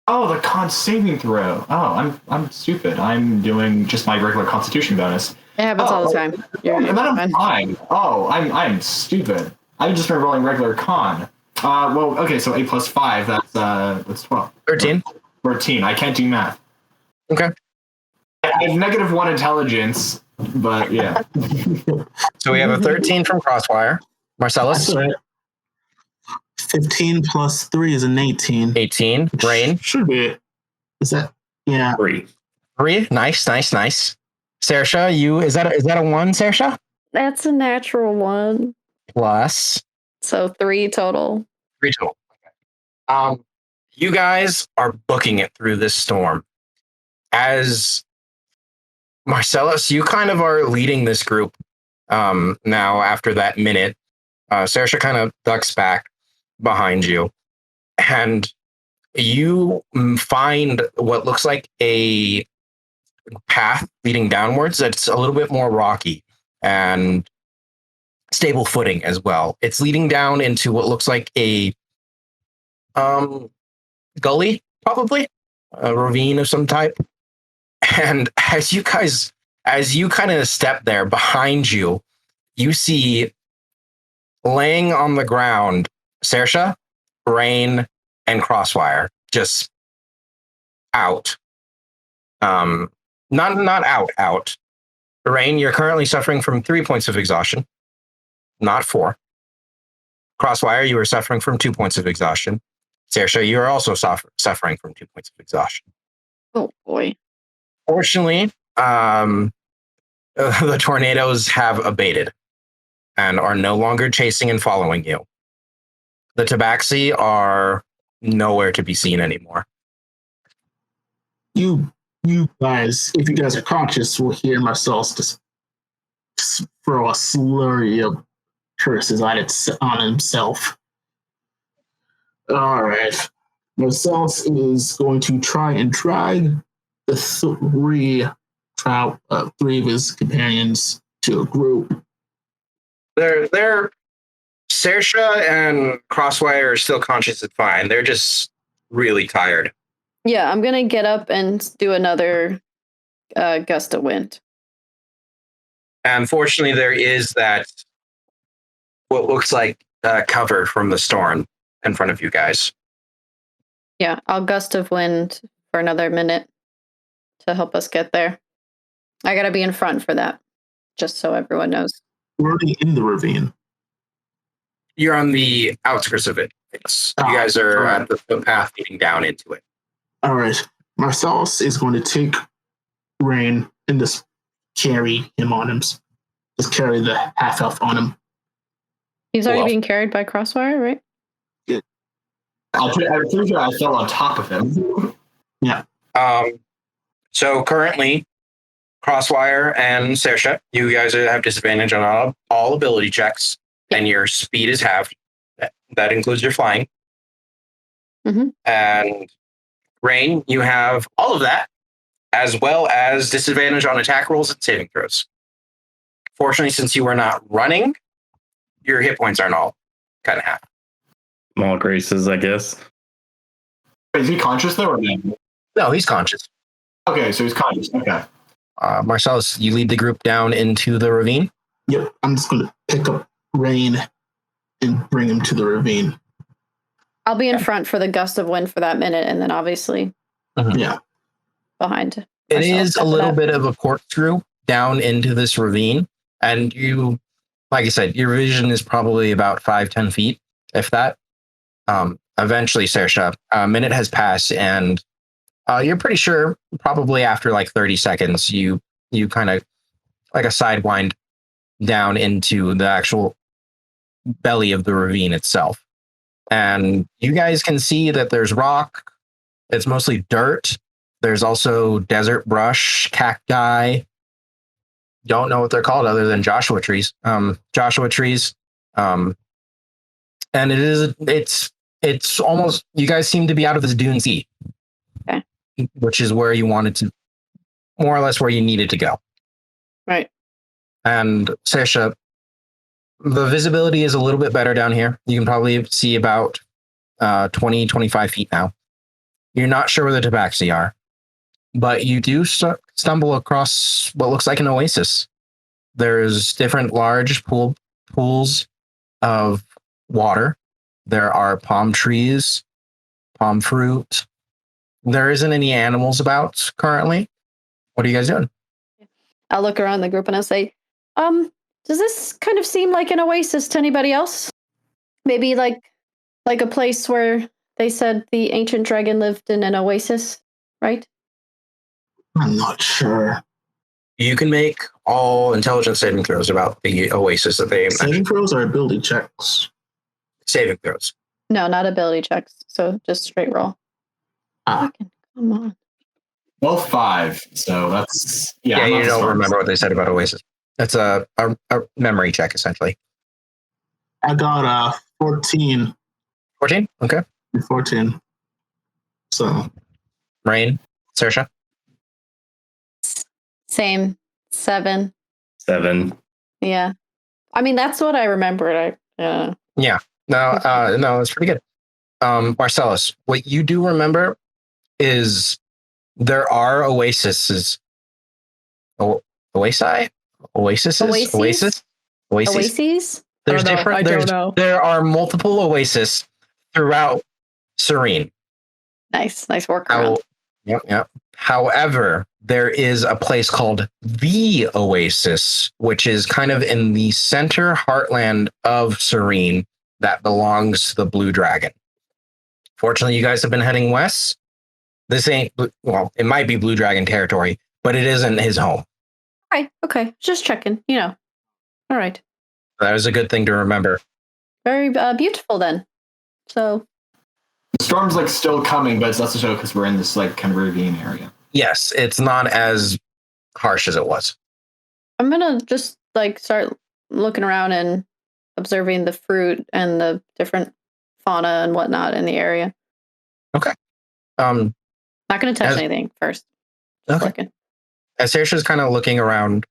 [SPEAKER 1] Oh, the con saving throw. Oh, I'm stupid. I'm doing just my regular Constitution bonus.
[SPEAKER 5] It happens all the time.
[SPEAKER 1] And then I'm fine. Oh, I'm stupid. I've just been rolling regular con. Well, okay, so 8 plus 5, that's 12.
[SPEAKER 2] 13.
[SPEAKER 1] 13. I can't do math.
[SPEAKER 2] Okay.
[SPEAKER 1] I have negative 1 intelligence, but yeah.
[SPEAKER 2] So we have a 13 from Crossfire. Marcellus?
[SPEAKER 4] That's right. 15 plus 3 is an 18.
[SPEAKER 2] 18. Rain?
[SPEAKER 4] Should be it. Is that? Yeah.
[SPEAKER 3] 3.
[SPEAKER 2] 3. Nice. Saoirse, is that a 1, Saoirse?
[SPEAKER 5] That's a natural 1.
[SPEAKER 2] Plus.
[SPEAKER 5] So 3 total.
[SPEAKER 2] 3 total. Okay. You guys are booking it through this storm. As Marcellus, you kind of are leading this group now after that minute. Saoirse kind of ducks back behind you, and you find what looks like a path leading downwards that's a little bit more rocky and stable footing as well. It's leading down into what looks like a gully, probably a ravine of some type. And as you kind of step there, behind you, you see laying on the ground Saoirse, Rain, and Crossfire, just out. Not out. Rain, you're currently suffering from 3 points of exhaustion, not 4. Crossfire, you are suffering from 2 points of exhaustion. Saoirse, you are also suffering from 2 points of exhaustion.
[SPEAKER 5] Oh boy.
[SPEAKER 2] Fortunately, the tornadoes have abated and are no longer chasing and following you. The Tabaxi are nowhere to be seen anymore.
[SPEAKER 4] You guys, if you guys are conscious, will hear Marcellus just throw a slurry of curses on himself. All right. Marcellus is going to try and drag the 3 three of his companions to a group.
[SPEAKER 2] They're Saoirse and Crosswire are still conscious and fine. They're just really tired.
[SPEAKER 5] Yeah, I'm gonna get up and do another gust of wind.
[SPEAKER 2] And fortunately, there is that what looks like cover from the storm in front of you guys.
[SPEAKER 5] Yeah, I'll gust of wind for another minute to help us get there. I gotta be in front for that, just so everyone knows.
[SPEAKER 4] We're already in the ravine.
[SPEAKER 2] You're on the outskirts of it. You guys are at the path leading down into it.
[SPEAKER 4] All right. Marcellus is going to take Rain and just carry him on him. Just carry the half elf on him.
[SPEAKER 5] He's already being carried by Crosswire, right?
[SPEAKER 1] I'm pretty sure I fell on top of him.
[SPEAKER 4] Yeah.
[SPEAKER 2] So currently, Crosswire and Saoirse, you guys have disadvantage on all ability checks, and your speed is halved. That includes your flying.
[SPEAKER 5] Mm-hmm.
[SPEAKER 2] And Rain, you have all of that, as well as disadvantage on attack rolls and saving throws. Fortunately, since you are not running, your hit points aren't all kind of half.
[SPEAKER 3] Small graces, I guess.
[SPEAKER 1] Is he conscious though, or no?
[SPEAKER 2] No, he's conscious.
[SPEAKER 1] Okay, so he's conscious. Okay.
[SPEAKER 2] Marcellus, you lead the group down into the ravine?
[SPEAKER 4] Yep. I'm just going to pick up Rain and bring him to the ravine.
[SPEAKER 5] I'll be in front for the gust of wind for that minute, and then obviously
[SPEAKER 4] Yeah.
[SPEAKER 5] behind.
[SPEAKER 2] It is a little bit of a corkscrew down into this ravine. And you, like I said, your vision is probably about 5-10 feet, if that. Eventually, Saoirse, a minute has passed, and you're pretty sure probably after like 30 seconds, you kind of like a sidewind down into the actual belly of the ravine itself. And you guys can see that there's rock. It's mostly dirt. There's also desert brush, cacti. Don't know what they're called other than Joshua trees. Joshua trees. And it's almost, you guys seem to be out of this dune sea.
[SPEAKER 5] Okay.
[SPEAKER 2] Which is where you wanted to, more or less where you needed to go.
[SPEAKER 5] Right.
[SPEAKER 2] And Saoirse, the visibility is a little bit better down here. You can probably see about 20, 25 feet now. You're not sure where the tabaxi are, but you do stumble across what looks like an oasis. There's different large pools of water. There are palm trees, palm fruit. There isn't any animals about currently. What are you guys doing?
[SPEAKER 5] I'll look around the group and I'll say, does this kind of seem like an oasis to anybody else? Maybe like a place where they said the ancient dragon lived in an oasis, right?
[SPEAKER 4] I'm not sure.
[SPEAKER 2] You can make all intelligence saving throws about the oasis that they
[SPEAKER 4] Saving
[SPEAKER 2] mentioned.
[SPEAKER 4] throws or ability checks?
[SPEAKER 2] Saving throws.
[SPEAKER 5] No, not ability checks. So just straight roll. Fucking, come on.
[SPEAKER 1] Well, 5. So that's
[SPEAKER 2] Yeah,
[SPEAKER 1] I'm not
[SPEAKER 2] you
[SPEAKER 1] the
[SPEAKER 2] don't
[SPEAKER 1] smartest.
[SPEAKER 2] remember what they said about oasis. That's a memory check, essentially.
[SPEAKER 4] I got 14.
[SPEAKER 2] 14? Okay.
[SPEAKER 4] 14. So
[SPEAKER 2] Rain, Saoirse?
[SPEAKER 5] Same. 7.
[SPEAKER 3] 7.
[SPEAKER 5] Yeah. I mean, that's what I remembered.
[SPEAKER 2] Yeah. No, that's pretty good. Marcellus, what you do remember is there are oases. Oasis?
[SPEAKER 5] Oases?
[SPEAKER 2] There's different.
[SPEAKER 5] I don't know.
[SPEAKER 2] There are multiple oases throughout Serene.
[SPEAKER 5] Nice work around.
[SPEAKER 2] Yep. However, there is a place called the Oasis, which is kind of in the center heartland of Serene that belongs to the Blue Dragon. Fortunately, you guys have been heading west. This ain't, well, it might be Blue Dragon territory, but it isn't his home.
[SPEAKER 5] Okay. Just checking, All right.
[SPEAKER 2] That is a good thing to remember.
[SPEAKER 5] Very beautiful then. So
[SPEAKER 1] The storm's like still coming, but it's less so because we're in this like kind of ravine area.
[SPEAKER 2] Yes, it's not as harsh as it was.
[SPEAKER 5] I'm gonna just like start looking around and observing the fruit and the different fauna and whatnot in the area.
[SPEAKER 2] Okay. Not
[SPEAKER 5] Not gonna touch anything first. Just looking.
[SPEAKER 2] as Saoirse's kind of looking around,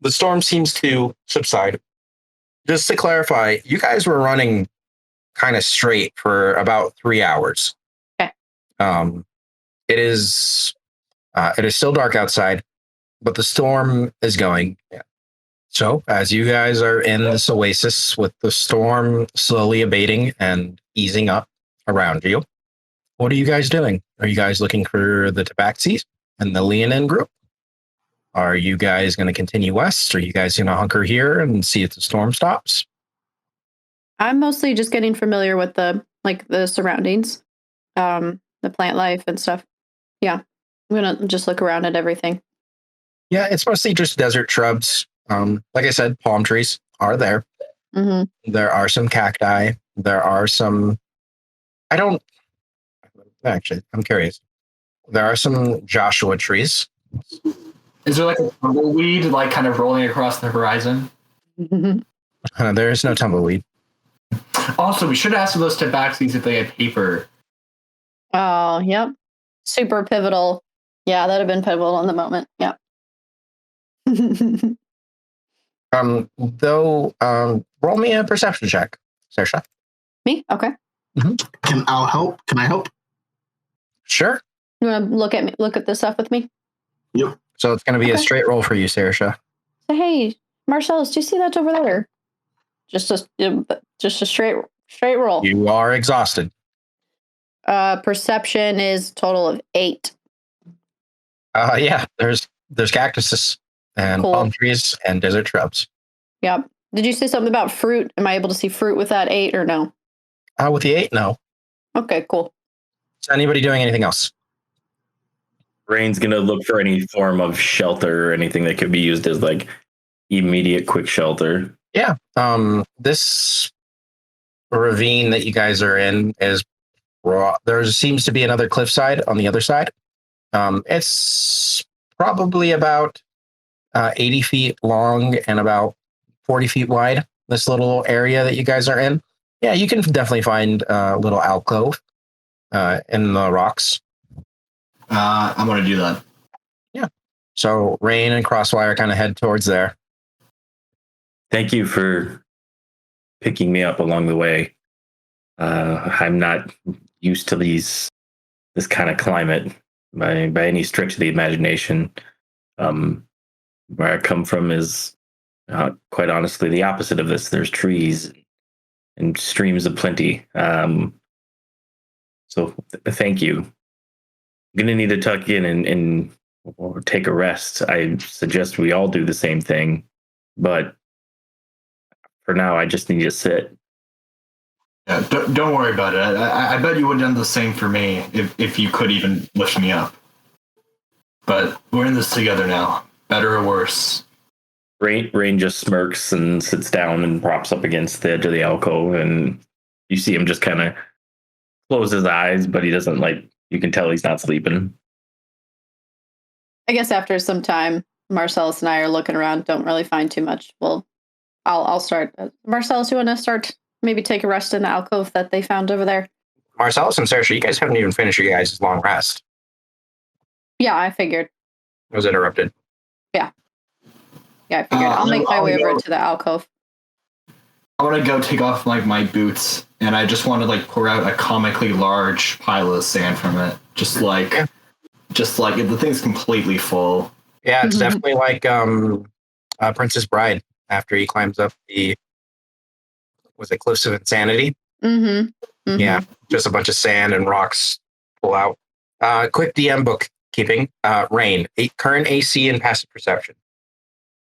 [SPEAKER 2] the storm seems to subside. Just to clarify, you guys were running kind of straight for about 3 hours.
[SPEAKER 5] Okay.
[SPEAKER 2] It is still dark outside, but the storm is going. Yeah. So as you guys are in this oasis with the storm slowly abating and easing up around you, what are you guys doing? Are you guys looking for the Tabaxis and the Leonin group? Are you guys going to continue west? Are you guys going to hunker here and see if the storm stops?
[SPEAKER 5] I'm mostly just getting familiar with the surroundings, the plant life and stuff. Yeah, I'm gonna just look around at everything.
[SPEAKER 2] Yeah, it's mostly just desert shrubs. Like I said, palm trees are there.
[SPEAKER 5] Mm-hmm.
[SPEAKER 2] There are some cacti. There are some. I'm curious. There are some Joshua trees.
[SPEAKER 1] Is there like a tumbleweed like kind of rolling across the horizon?
[SPEAKER 2] There is no tumbleweed.
[SPEAKER 1] Also, we should ask those tabaxis if they had paper.
[SPEAKER 5] Oh, yep. Super pivotal. Yeah, that'd have been pivotal in the moment. Yep.
[SPEAKER 2] Roll me a perception check, Saoirse.
[SPEAKER 5] Me? Okay.
[SPEAKER 4] Can I help?
[SPEAKER 2] Sure.
[SPEAKER 5] You want to look at this stuff with me?
[SPEAKER 4] Yep.
[SPEAKER 2] So it's going to be a
[SPEAKER 5] Okay.
[SPEAKER 2] straight roll for you, Saoirse.
[SPEAKER 5] So, hey, Marcellus, do you see that over there? Just a straight roll.
[SPEAKER 2] You are exhausted.
[SPEAKER 5] Perception is total of 8.
[SPEAKER 2] Yeah, there's cactuses and
[SPEAKER 5] Cool.
[SPEAKER 2] palm trees and desert shrubs.
[SPEAKER 5] Yep. Did you say something about fruit? Am I able to see fruit with that 8 or no?
[SPEAKER 2] With the 8, no.
[SPEAKER 5] Okay, cool.
[SPEAKER 2] Is anybody doing anything else?
[SPEAKER 3] Rain's gonna look for any form of shelter or anything that could be used as like immediate quick shelter.
[SPEAKER 2] Yeah. This ravine that you guys are in is raw. There seems to be another cliffside on the other side. It's probably about 80 feet long and about 40 feet wide, this little area that you guys are in. Yeah, you can definitely find a little alcove in the rocks.
[SPEAKER 1] I'm going to do that.
[SPEAKER 2] Yeah. So Rain and Crosswire kind of head towards there.
[SPEAKER 3] Thank you for picking me up along the way. I'm not used to this kind of climate by any stretch of the imagination. Where I come from is quite honestly the opposite of this. There's trees and streams of plenty. So thank you. I'm gonna need to tuck in or take a rest. I suggest we all do the same thing, but for now, I just need to sit.
[SPEAKER 1] Yeah, don't worry about it. I bet you would have done the same for me if you could even lift me up. But we're in this together now. Better or worse.
[SPEAKER 3] Rain just smirks and sits down and props up against the edge of the alcove, and you see him just kind of close his eyes, but he doesn't you can tell he's not sleeping.
[SPEAKER 5] I guess after some time, Marcellus and I are looking around, don't really find too much. Well, I'll start. Marcellus, you want to start? Maybe take a rest in the alcove that they found over there?
[SPEAKER 2] Marcellus and Saoirse, you guys haven't even finished your guys' long rest.
[SPEAKER 5] Yeah, I figured.
[SPEAKER 2] It was interrupted.
[SPEAKER 5] Yeah, I figured. I'll make my way over to the alcove.
[SPEAKER 1] I want to go take off my boots, and I just want to pour out a comically large pile of sand from it. Just the thing's completely full.
[SPEAKER 2] Yeah, it's definitely like Princess Bride after he climbs up Cliffs of Insanity?
[SPEAKER 5] Mm-hmm.
[SPEAKER 2] Yeah, just a bunch of sand and rocks pull out. Quick DM bookkeeping. Rain, current AC and passive perception.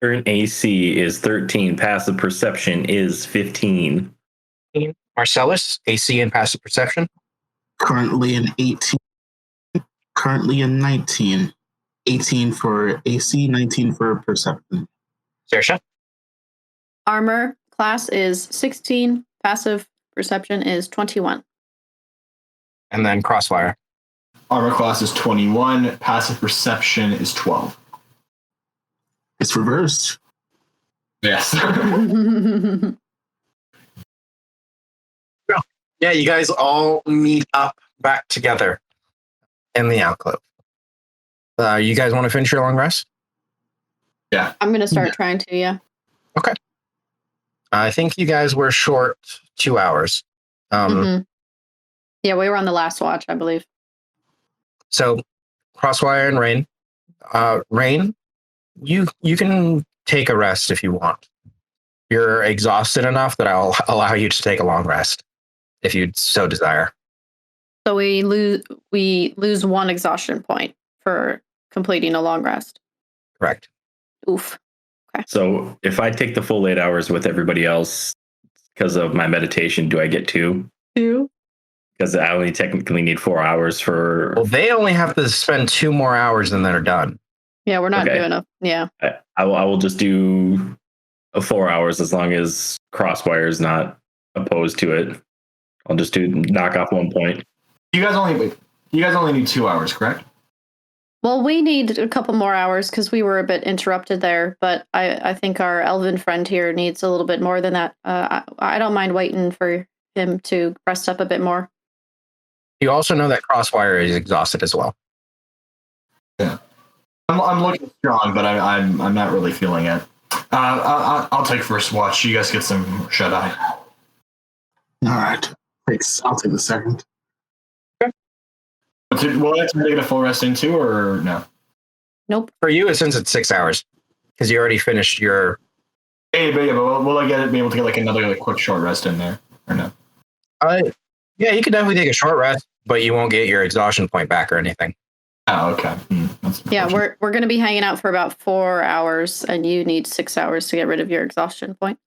[SPEAKER 3] Current AC is 13. Passive perception is 15.
[SPEAKER 2] Marcellus, AC and passive perception.
[SPEAKER 4] Currently an 18. Currently a 19. 18 for AC, 19 for perception.
[SPEAKER 2] Saoirse?
[SPEAKER 5] Armor class is 16. Passive perception is 21.
[SPEAKER 2] And then Crossfire.
[SPEAKER 1] Armor class is 21. Passive perception is 12.
[SPEAKER 4] It's reversed.
[SPEAKER 1] Yes.
[SPEAKER 2] Yeah, you guys all meet up back together in the alcove. You guys want to finish your long rest?
[SPEAKER 5] I'm going to start trying to, yeah.
[SPEAKER 2] Okay. I think you guys were short 2 hours.
[SPEAKER 5] Yeah, we were on the last watch, I believe.
[SPEAKER 2] So, Crosswire and Rain. Rain, you can take a rest if you want. You're exhausted enough that I'll allow you to take a long rest if you so desire.
[SPEAKER 5] So we lose 1 exhaustion point for completing a long rest.
[SPEAKER 2] Correct.
[SPEAKER 5] Oof. Okay.
[SPEAKER 3] So if I take the full 8 hours with everybody else because of my meditation, do I get 2?
[SPEAKER 5] 2?
[SPEAKER 3] Because I only technically need 4 hours for.
[SPEAKER 2] Well, they only have to spend 2 more hours and they're done.
[SPEAKER 5] Yeah, we're not doing enough. Yeah.
[SPEAKER 3] I will just do 4 hours as long as Crosswire is not opposed to it. I'll just knock off 1 point.
[SPEAKER 1] You guys only need 2 hours, correct?
[SPEAKER 5] Well, we need a couple more hours because we were a bit interrupted there, but I think our elven friend here needs a little bit more than that. I don't mind waiting for him to rest up a bit more.
[SPEAKER 2] You also know that Crosswire is exhausted as well.
[SPEAKER 1] Yeah, I'm looking strong, but I'm not really feeling it. I'll take first watch. You guys get some shut eye.
[SPEAKER 4] All right. Thanks. I'll take the second.
[SPEAKER 1] Will I get a full rest in too, or no?
[SPEAKER 5] Nope.
[SPEAKER 2] For you, since it's 6 hours, because you already finished your.
[SPEAKER 1] But will I be able to get like another quick short rest in there, or no?
[SPEAKER 2] Yeah, you could definitely take a short rest, but you won't get your exhaustion point back or anything.
[SPEAKER 1] Oh, okay.
[SPEAKER 5] Yeah, we're going to be hanging out for about 4 hours, and you need 6 hours to get rid of your exhaustion point.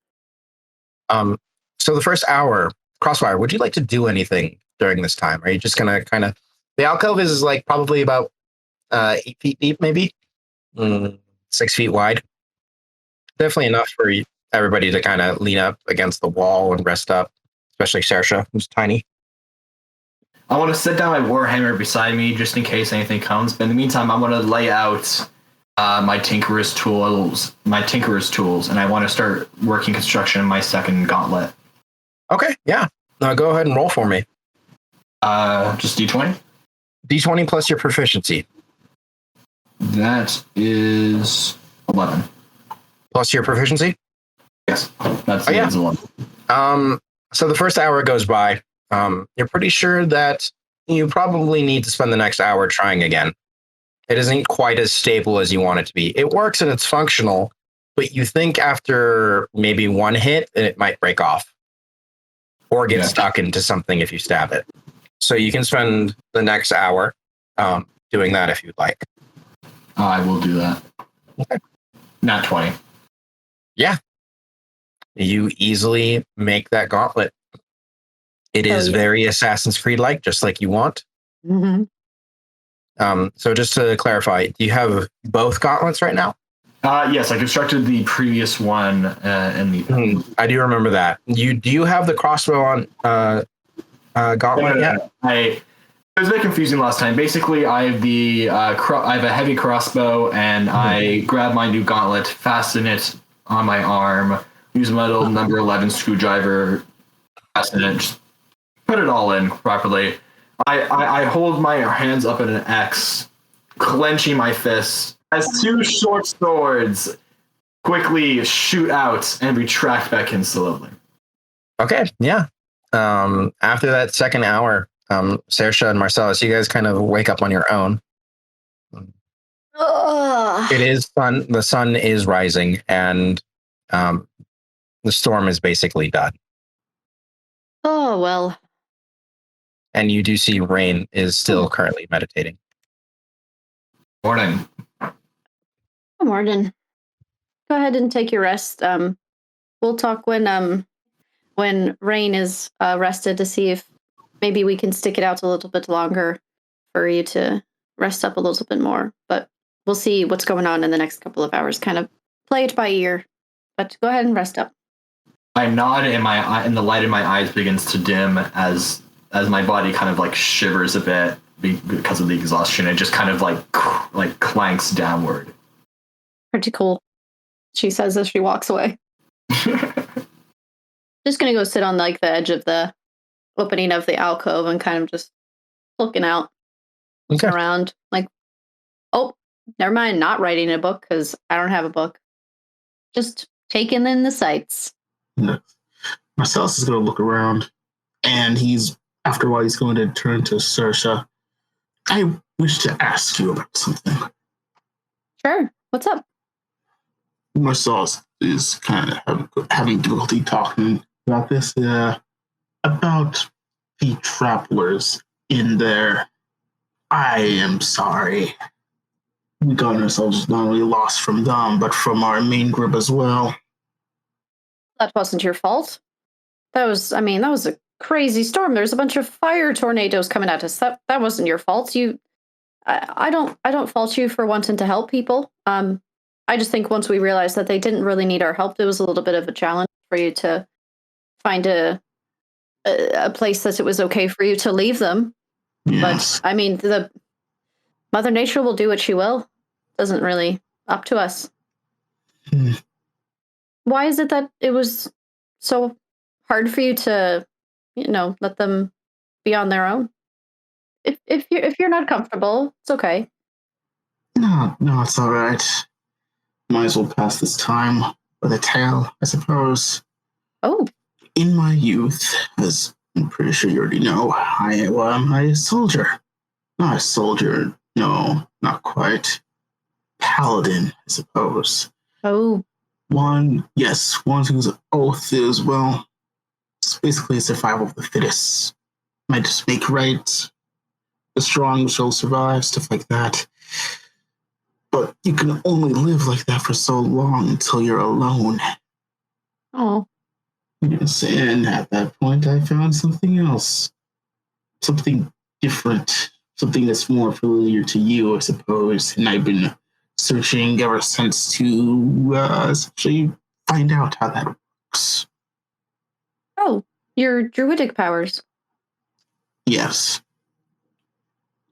[SPEAKER 2] So the first hour, Crossfire, would you like to do anything during this time? Are you just going to kind of... The alcove is like probably about 8 feet deep, maybe 6 feet wide. Definitely enough for everybody to kind of lean up against the wall and rest up, especially Saoirse, who's tiny.
[SPEAKER 1] I want to sit down my warhammer beside me just in case anything comes. But in the meantime, I want to lay out my tinkerer's tools, and I want to start working construction on my second gauntlet.
[SPEAKER 2] Okay, yeah. Go ahead and roll for me.
[SPEAKER 1] Just D20?
[SPEAKER 2] D20 plus your proficiency.
[SPEAKER 1] That is 11.
[SPEAKER 2] Plus your proficiency?
[SPEAKER 1] Yes, that's 11.
[SPEAKER 2] So the first hour goes by. You're pretty sure that you probably need to spend the next hour trying again. It isn't quite as stable as you want it to be. It works and it's functional, but you think after maybe one hit, it might break off or get stuck into something if you stab it. So you can spend the next hour doing that if you'd like.
[SPEAKER 1] I will do that.
[SPEAKER 2] Okay.
[SPEAKER 1] Not 20.
[SPEAKER 2] Yeah. You easily make that gauntlet. It is very Assassin's Creed-like, just like you want.
[SPEAKER 5] Mm-hmm.
[SPEAKER 2] So just to clarify, do you have both gauntlets right now?
[SPEAKER 1] Yes, I constructed the previous one
[SPEAKER 2] I do remember that. Do you have the crossbow on gauntlet yet?
[SPEAKER 1] It was a bit confusing last time. Basically, I have I have a heavy crossbow, and I grab my new gauntlet, fasten it on my arm, use my little number 11 screwdriver, fasten it, just put it all in properly. I hold my hands up in an X, clenching my fists, as 2 short swords quickly shoot out and retract back in slowly.
[SPEAKER 2] Okay, yeah. After that second hour, Saoirse and Marcellus, you guys kind of wake up on your own. It is sun. The sun is rising, and the storm is basically done.
[SPEAKER 5] Oh, well.
[SPEAKER 2] And you do see Rain is still currently meditating.
[SPEAKER 1] Morning.
[SPEAKER 5] Good morning. Go ahead and take your rest. We'll talk when Rain is rested to see if maybe we can stick it out a little bit longer for you to rest up a little bit more. But we'll see what's going on in the next couple of hours. Kind of play it by ear. But go ahead and rest up. I
[SPEAKER 1] nod, and the light in my eyes begins to dim as my body kind of like shivers a bit because of the exhaustion. It just kind of like clanks downward.
[SPEAKER 5] Pretty cool, she says as she walks away. Just gonna go sit on like the edge of the opening of the alcove and kind of just looking out around like, oh, Never mind not writing a book because I don't have a book. Just taking in the sights.
[SPEAKER 4] No. Marcellus is going to look around, and after a while, he's going to turn to Saoirse. I wish to ask you about something.
[SPEAKER 5] Sure. What's up?
[SPEAKER 4] Marcellus is kind of having difficulty talking about this. About the travelers in there. I am sorry. We got ourselves not only lost from them, but from our main group as well.
[SPEAKER 5] That wasn't your fault. That was a crazy storm. There's a bunch of fire tornadoes coming at us. That wasn't your fault. I don't fault you for wanting to help people. I just think once we realized that they didn't really need our help, it was a little bit of a challenge for you to find a place that it was okay for you to leave them.
[SPEAKER 4] Yes.
[SPEAKER 5] But I mean, the Mother Nature will do what she will. Doesn't really up to us. Why is it that it was so hard for you to, let them be on their own? If you're not comfortable, it's okay.
[SPEAKER 4] No, it's all right. Might as well pass this time with a tale, I suppose.
[SPEAKER 5] Oh,
[SPEAKER 4] In my youth, as I'm pretty sure you already know, I am a soldier. Not a soldier, no, not quite. Paladin, I suppose.
[SPEAKER 5] oh,
[SPEAKER 4] One whose oath is, well, it's basically survival of the fittest. Might just make right. The strong shall survive, stuff like that. But you can only live like that for so long until you're alone.
[SPEAKER 5] oh.
[SPEAKER 4] Yes, and at that point, I found something else. Something different. Something that's more familiar to you, I suppose. And I've been searching ever since to essentially find out how that works.
[SPEAKER 5] Oh, your druidic powers.
[SPEAKER 4] Yes.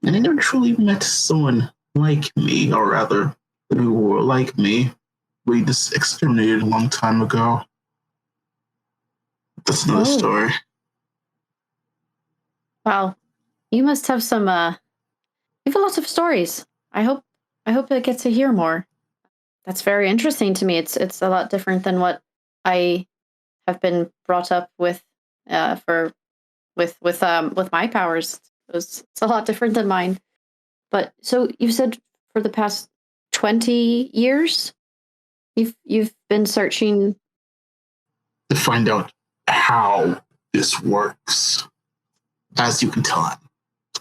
[SPEAKER 4] And I never truly met someone like me, or rather, who were like me. We just exterminated a long time ago. That's another story.
[SPEAKER 5] Wow. You must have some you have a lot of stories. I hope I get to hear more. That's very interesting to me. It's a lot different than what I have been brought up with with my powers. It's a lot different than mine. But so you said for the past 20 years you've been searching
[SPEAKER 4] To find out how this works. As you can tell, I'm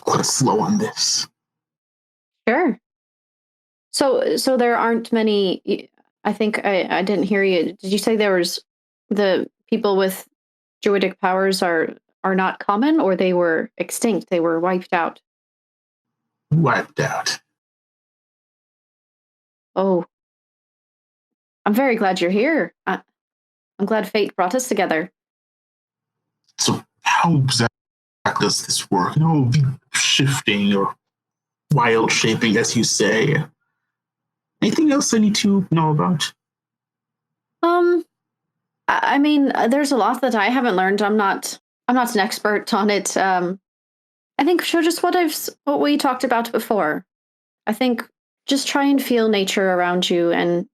[SPEAKER 4] quite slow on this.
[SPEAKER 5] Sure. So there aren't many. I think I didn't hear you. Did you say there was the people with druidic powers are not common, or they were extinct? They were wiped out.
[SPEAKER 4] Wiped out.
[SPEAKER 5] Oh, I'm very glad you're here. I'm glad fate brought us together.
[SPEAKER 4] So how exactly does this work? Shifting or wild shaping, as you say. Anything else I need to know about?
[SPEAKER 5] I mean, there's a lot that I haven't learned. I'm not an expert on it. I think just what we talked about before. I think just try and feel nature around you and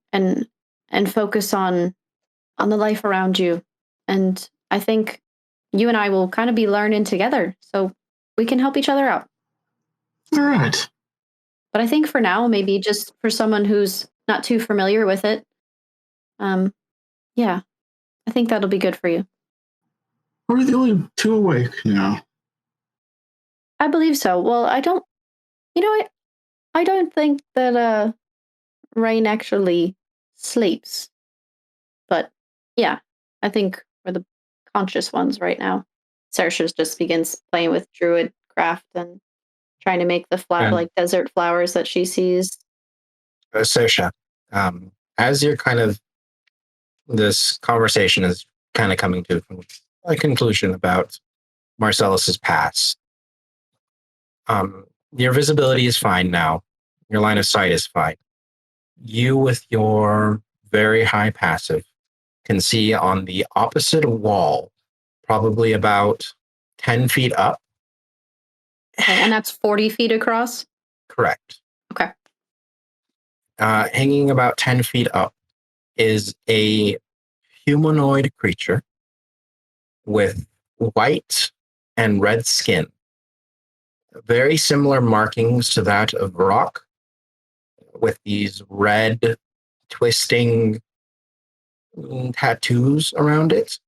[SPEAKER 5] focus on the life around you. And I think you and I will kind of be learning together, so we can help each other out.
[SPEAKER 4] All right.
[SPEAKER 5] But I think for now, maybe just for someone who's not too familiar with it, yeah, I think that'll be good for you.
[SPEAKER 4] We're the only two awake now.
[SPEAKER 5] I believe so. Well, I don't, I don't think that Rain actually sleeps. But yeah, I think we're the conscious ones right now. Saoirse just begins playing with druid craft and trying to make the
[SPEAKER 2] And-
[SPEAKER 5] desert flowers that she sees.
[SPEAKER 2] Saoirse, as you're this conversation is kind of coming to a conclusion about Marcellus's past. Your visibility is fine now. Your line of sight is fine. You, with your very high passive, can see on the opposite wall, probably about 10 feet up.
[SPEAKER 5] Okay, and that's 40 feet across?
[SPEAKER 2] Correct.
[SPEAKER 5] Okay.
[SPEAKER 2] hanging about 10 feet up, is a humanoid creature with white and red skin. Very similar markings to that of Rock, with these red twisting tattoos around it.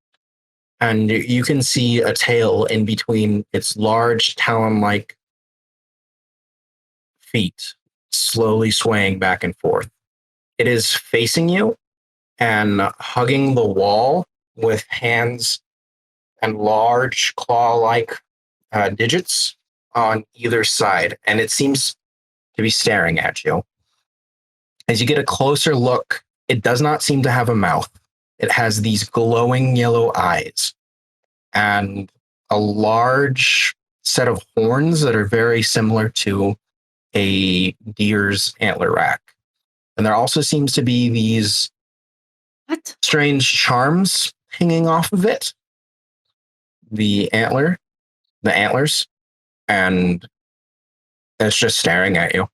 [SPEAKER 2] And you can see a tail in between its large talon-like feet, slowly swaying back and forth. It is facing you and hugging the wall with hands and large claw-like digits on either side, and it seems to be staring at you. As you get a closer look, it does not seem to have a mouth. It has these glowing yellow eyes and a large set of horns that are very similar to a deer's antler rack. And there also seems to be these strange charms hanging off of it. The antlers, and it's just staring at you.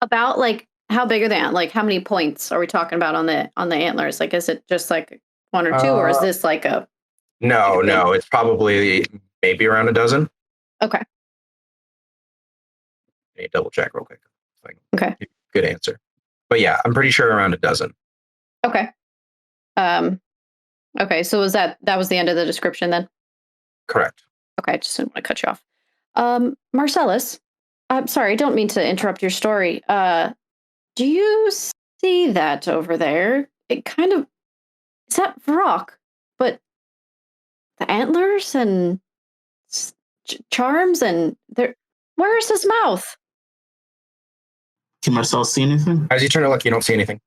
[SPEAKER 5] About like how big are they? Like how many points are we talking about on the antlers? Like is it just like one or two, or is this like a?
[SPEAKER 2] No, it's probably maybe around a dozen.
[SPEAKER 5] Okay.
[SPEAKER 2] Let me double check real quick.
[SPEAKER 5] Okay.
[SPEAKER 2] Good answer. But yeah, I'm pretty sure around a dozen.
[SPEAKER 5] Okay. Okay, so that was the end of the description then?
[SPEAKER 2] Correct.
[SPEAKER 5] Okay, I just didn't want to cut you off. Marcellus, I'm sorry, I don't mean to interrupt your story. Do you see that over there? It kind of, is that rock, but the antlers and charms and where is his mouth?
[SPEAKER 4] Can Marcellus see anything?
[SPEAKER 2] As you turn to look, you don't see anything.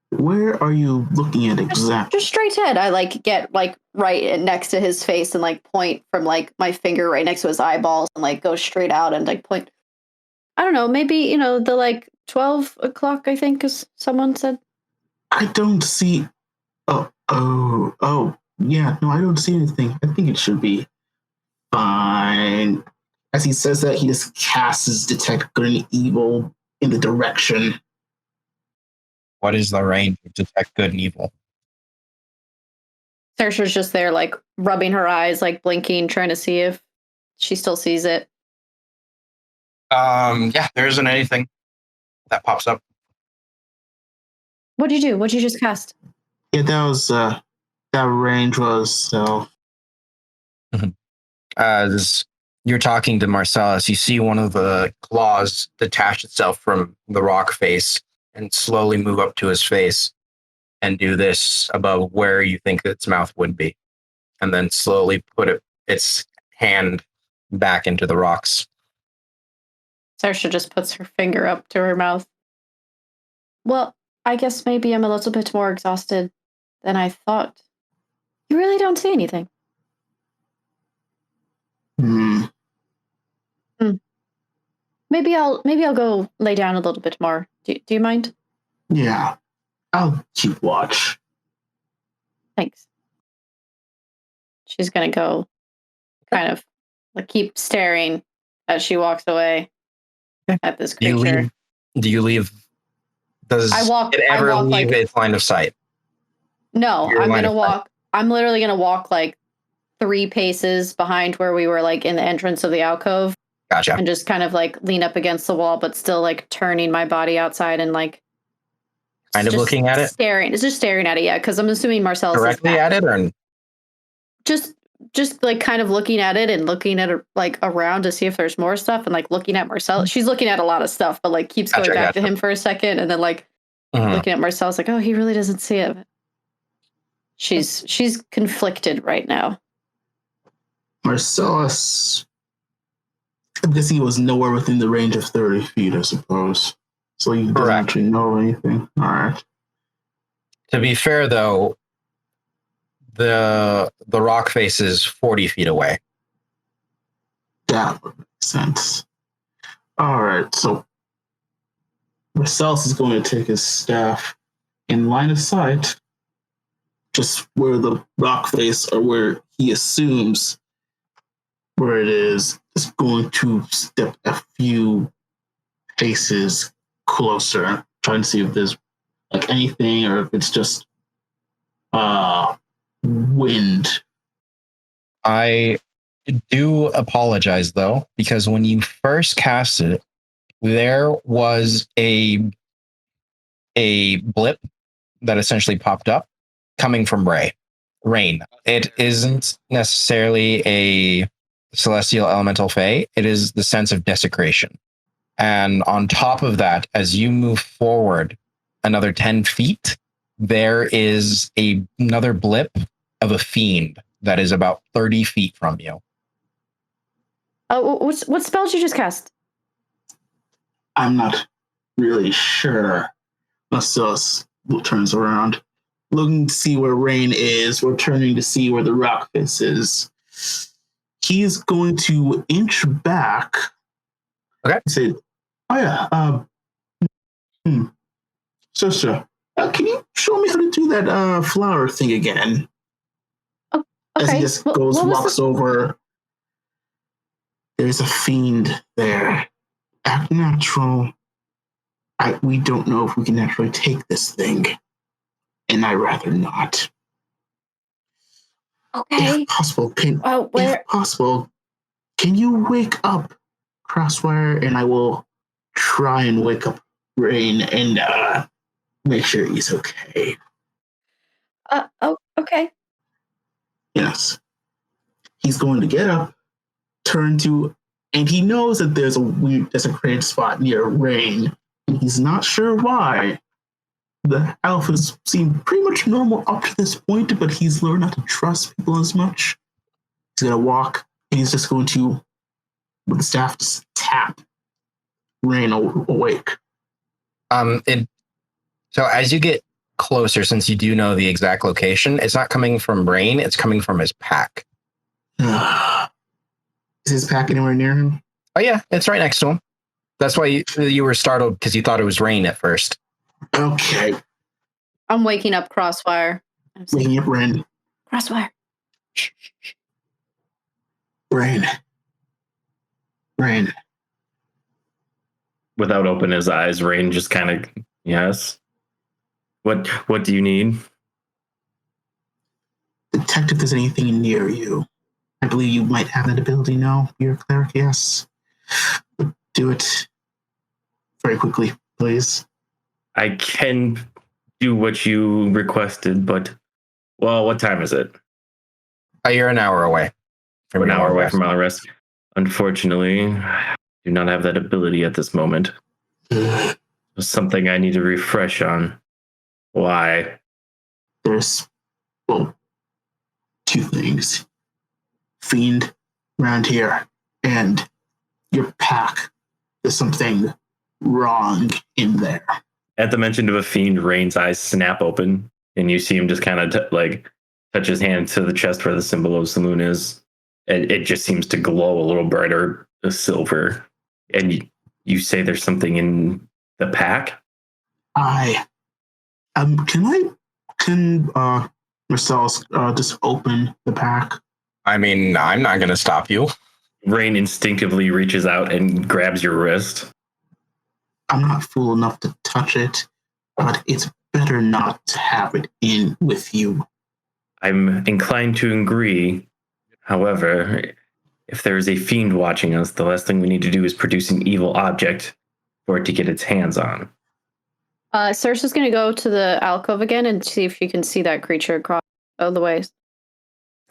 [SPEAKER 4] Where are you looking at exactly?
[SPEAKER 5] Just straight ahead. I like get like right next to his face and like point from like my finger right next to his eyeballs and like go straight out and like point. I don't know, maybe, the like 12 o'clock, I think, as someone said.
[SPEAKER 4] I don't see. Oh, yeah. No, I don't see anything. I think it should be fine. As he says that, he just casts his detect good and evil in the direction.
[SPEAKER 2] What is the range of detect good and evil?
[SPEAKER 5] Saoirse's just there, like rubbing her eyes, like blinking, trying to see if she still sees it.
[SPEAKER 2] Yeah, there isn't anything that pops up.
[SPEAKER 5] What'd you do? What'd you just cast?
[SPEAKER 4] Yeah, that was that range was so.
[SPEAKER 2] As you're talking to Marcellus, you see one of the claws detach itself from the rock face and slowly move up to his face and do this above where you think its mouth would be, and then slowly put its hand back into the rocks.
[SPEAKER 5] Saoirse just puts her finger up to her mouth. Well, I guess maybe I'm a little bit more exhausted than I thought. You really don't see anything. Maybe I'll go lay down a little bit more. Do you mind?
[SPEAKER 4] Yeah, I'll keep watch.
[SPEAKER 5] Thanks. She's gonna go kind of like keep staring as she walks away at this creature.
[SPEAKER 2] Do you leave? Does it ever leave its line of sight?
[SPEAKER 5] No, I'm gonna walk. I'm literally gonna walk like 3 paces behind where we were, like in the entrance of the alcove.
[SPEAKER 2] Gotcha.
[SPEAKER 5] And just kind of like lean up against the wall, but still like turning my body outside and like
[SPEAKER 2] kind of looking at it.
[SPEAKER 5] Staring. It's just staring at it, yeah. Because I'm assuming Marcellus
[SPEAKER 2] directly at it, or
[SPEAKER 5] just like kind of looking at it and looking at it like around to see if there's more stuff, and like looking at Marcellus. She's looking at a lot of stuff, but like keeps going back to him for a second, and then like looking at Marcellus, like, oh, he really doesn't see it. She's conflicted right now.
[SPEAKER 4] Marcellus, I'm guessing he was nowhere within the range of 30 feet, I suppose. So you don't actually know anything. All right.
[SPEAKER 2] To be fair, though, the rock face is 40 feet away.
[SPEAKER 4] That would make sense. All right. So Marcellus is going to take his staff in line of sight, just where the rock face, or where he assumes where it is going to step a few paces closer, trying to see if there's like anything or if it's just wind.
[SPEAKER 2] I do apologize though, because when you first cast it, there was a blip that essentially popped up coming from rain. It isn't necessarily a celestial elemental fae. It is the sense of desecration. And on top of that, as you move forward another 10 feet, there is another blip of a fiend that is about 30 feet from you.
[SPEAKER 5] Oh, what spell did you just cast?
[SPEAKER 4] I'm not really sure. Marcellus turns around, looking to see where Rain is, returning to see where the rock face is. He's going to inch back.
[SPEAKER 2] Okay.
[SPEAKER 4] And say, "Oh yeah, Sister, can you show me how to do that flower thing again?"
[SPEAKER 5] Oh, okay.
[SPEAKER 4] As he just walks over. There's a fiend there. Act natural. We don't know if we can actually take this thing, and I'd rather not.
[SPEAKER 5] Okay.
[SPEAKER 4] If possible,
[SPEAKER 5] where?
[SPEAKER 4] if possible, can you wake up Crosswire, and I will try and wake up Rain and make sure he's okay.
[SPEAKER 5] Oh, okay.
[SPEAKER 4] Yes. He's going to get up, turn to, and he knows that there's a crane spot near Rain. And he's not sure why. The alphas seem pretty much normal up to this point, but he's learned not to trust people as much. He's going to walk, and he's just going to, with the staff, just tap Rain awake.
[SPEAKER 2] So as you get closer, since you do know the exact location, it's not coming from Rain, it's coming from his pack.
[SPEAKER 4] Is his pack anywhere near him?
[SPEAKER 2] Oh yeah, it's right next to him. That's why you were startled, because you thought it was Rain at first.
[SPEAKER 4] Okay.
[SPEAKER 5] I'm waking up Crossfire.
[SPEAKER 4] Waking up Rain.
[SPEAKER 5] Crossfire.
[SPEAKER 4] Rain.
[SPEAKER 3] Without opening his eyes, Rain just kind of, yes. What do you need?
[SPEAKER 4] Detect if there's anything near you. I believe you might have that ability now. You're a cleric, yes. Do it very quickly, please.
[SPEAKER 3] I can do what you requested, but, well, what time is it?
[SPEAKER 2] You're an hour away.
[SPEAKER 3] From an hour away from our rest. Unfortunately, I do not have that ability at this moment. It's something I need to refresh on. Why?
[SPEAKER 4] There's, two things. Fiend around here and your pack. There's something wrong in there.
[SPEAKER 3] At the mention of a fiend, Rain's eyes snap open, and you see him just kind of touch his hand to the chest where the symbol of Saloon is. And it just seems to glow a little brighter silver. And you say there's something in the pack?
[SPEAKER 4] Can Marcellus just open the pack?
[SPEAKER 2] I mean, I'm not going to stop you.
[SPEAKER 3] Rain instinctively reaches out and grabs your wrist.
[SPEAKER 4] I'm not fool enough to touch it, but it's better not to have it in with you.
[SPEAKER 3] I'm inclined to agree. However, if there is a fiend watching us, the last thing we need to do is produce an evil object for it to get its hands on.
[SPEAKER 5] Saoirse's going to go to the alcove again and see if you can see that creature across the ways.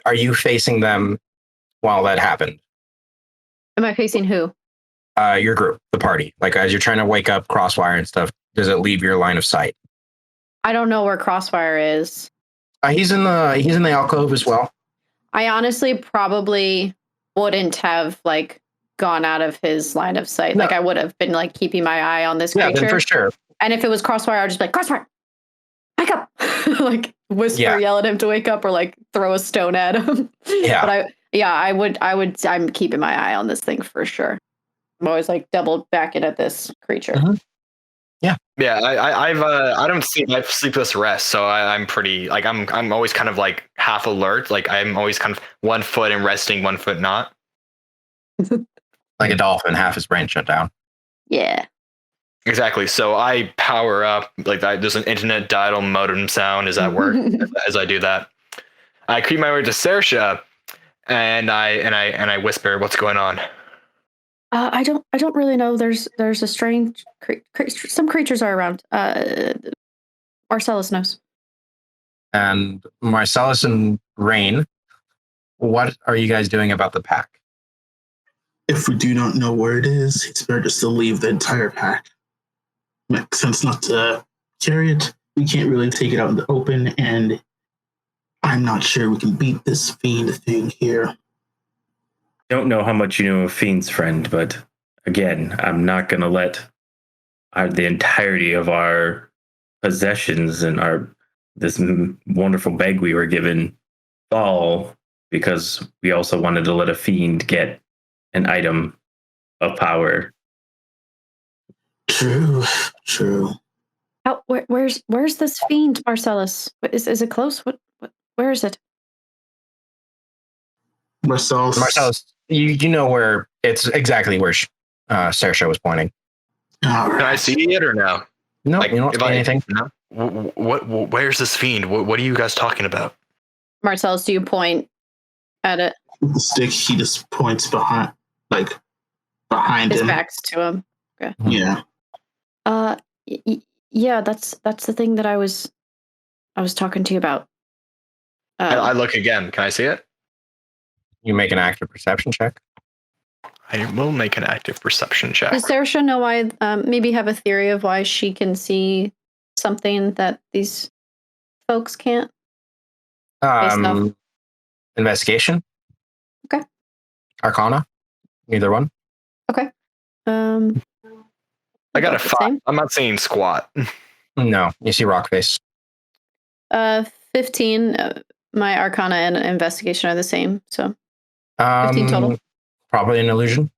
[SPEAKER 2] Are you facing them while that happened?
[SPEAKER 5] Am I facing who?
[SPEAKER 2] Your group, the party. Like, as you're trying to wake up Crossfire and stuff, does it leave your line of sight?
[SPEAKER 5] I don't know where Crossfire is.
[SPEAKER 2] He's in the alcove as well.
[SPEAKER 5] I honestly probably wouldn't have gone out of his line of sight.
[SPEAKER 2] No.
[SPEAKER 5] I would have been keeping my eye on this creature.
[SPEAKER 2] Yeah, then for sure.
[SPEAKER 5] And if it was Crossfire, I'd just be like, Crossfire, wake up! Whisper, yell at him to wake up, or throw a stone at him.
[SPEAKER 2] Yeah.
[SPEAKER 5] But I'm keeping my eye on this thing for sure. I'm always double backing at this creature.
[SPEAKER 2] Mm-hmm.
[SPEAKER 7] Yeah, I don't have sleepless rest, so I'm pretty I'm always kind of half alert. I'm always kind of 1 foot and resting, 1 foot not.
[SPEAKER 2] Like a dolphin, half his brain shut down.
[SPEAKER 5] Yeah.
[SPEAKER 7] Exactly. So I power up like that. There's an internet dial modem sound as that work as I do that. I creep my way to Sersha, and I whisper, "What's going on?"
[SPEAKER 5] I don't really know. There's a strange some creatures are around. Marcellus knows.
[SPEAKER 2] And Marcellus and Rain, what are you guys doing about the pack?
[SPEAKER 4] If we do not know where it is, it's better just to leave the entire pack. Makes sense not to carry it. We can't really take it out in the open, and I'm not sure we can beat this fiend thing here.
[SPEAKER 3] Don't know how much you know of Fiend's friend, but again, I'm not going to let the entirety of our possessions and this wonderful bag we were given fall because we also wanted to let a fiend get an item of power.
[SPEAKER 4] True.
[SPEAKER 5] Where's this fiend, Marcellus? Is it close? Where is it?
[SPEAKER 4] Marcellus,
[SPEAKER 2] you know where it's exactly where Sersha was pointing.
[SPEAKER 4] All right.
[SPEAKER 7] Can I see it or no?
[SPEAKER 2] No,
[SPEAKER 7] Like,
[SPEAKER 2] you don't
[SPEAKER 7] if
[SPEAKER 2] see
[SPEAKER 7] I-
[SPEAKER 2] anything.
[SPEAKER 7] No. Where's this fiend? What are you guys talking about?
[SPEAKER 5] Marcellus, do you point at it?
[SPEAKER 4] With the stick, he just points behind
[SPEAKER 5] His
[SPEAKER 4] him.
[SPEAKER 5] back's to him.
[SPEAKER 4] Yeah.
[SPEAKER 5] Yeah, that's the thing that I was talking to you about.
[SPEAKER 7] I look again. Can I see it?
[SPEAKER 2] You make an active perception check.
[SPEAKER 7] I will make an active perception check.
[SPEAKER 5] Does Sersha know why? Maybe have a theory of why she can see something that these folks can't. Based off-
[SPEAKER 2] Investigation.
[SPEAKER 5] Okay.
[SPEAKER 2] Arcana. Either one.
[SPEAKER 5] Okay.
[SPEAKER 7] I got a
[SPEAKER 5] about the
[SPEAKER 7] 5.
[SPEAKER 5] same.
[SPEAKER 7] I'm not seeing squat.
[SPEAKER 2] No, you see rock face.
[SPEAKER 5] 15. My Arcana and Investigation are the same, so 15 total.
[SPEAKER 2] Probably an illusion.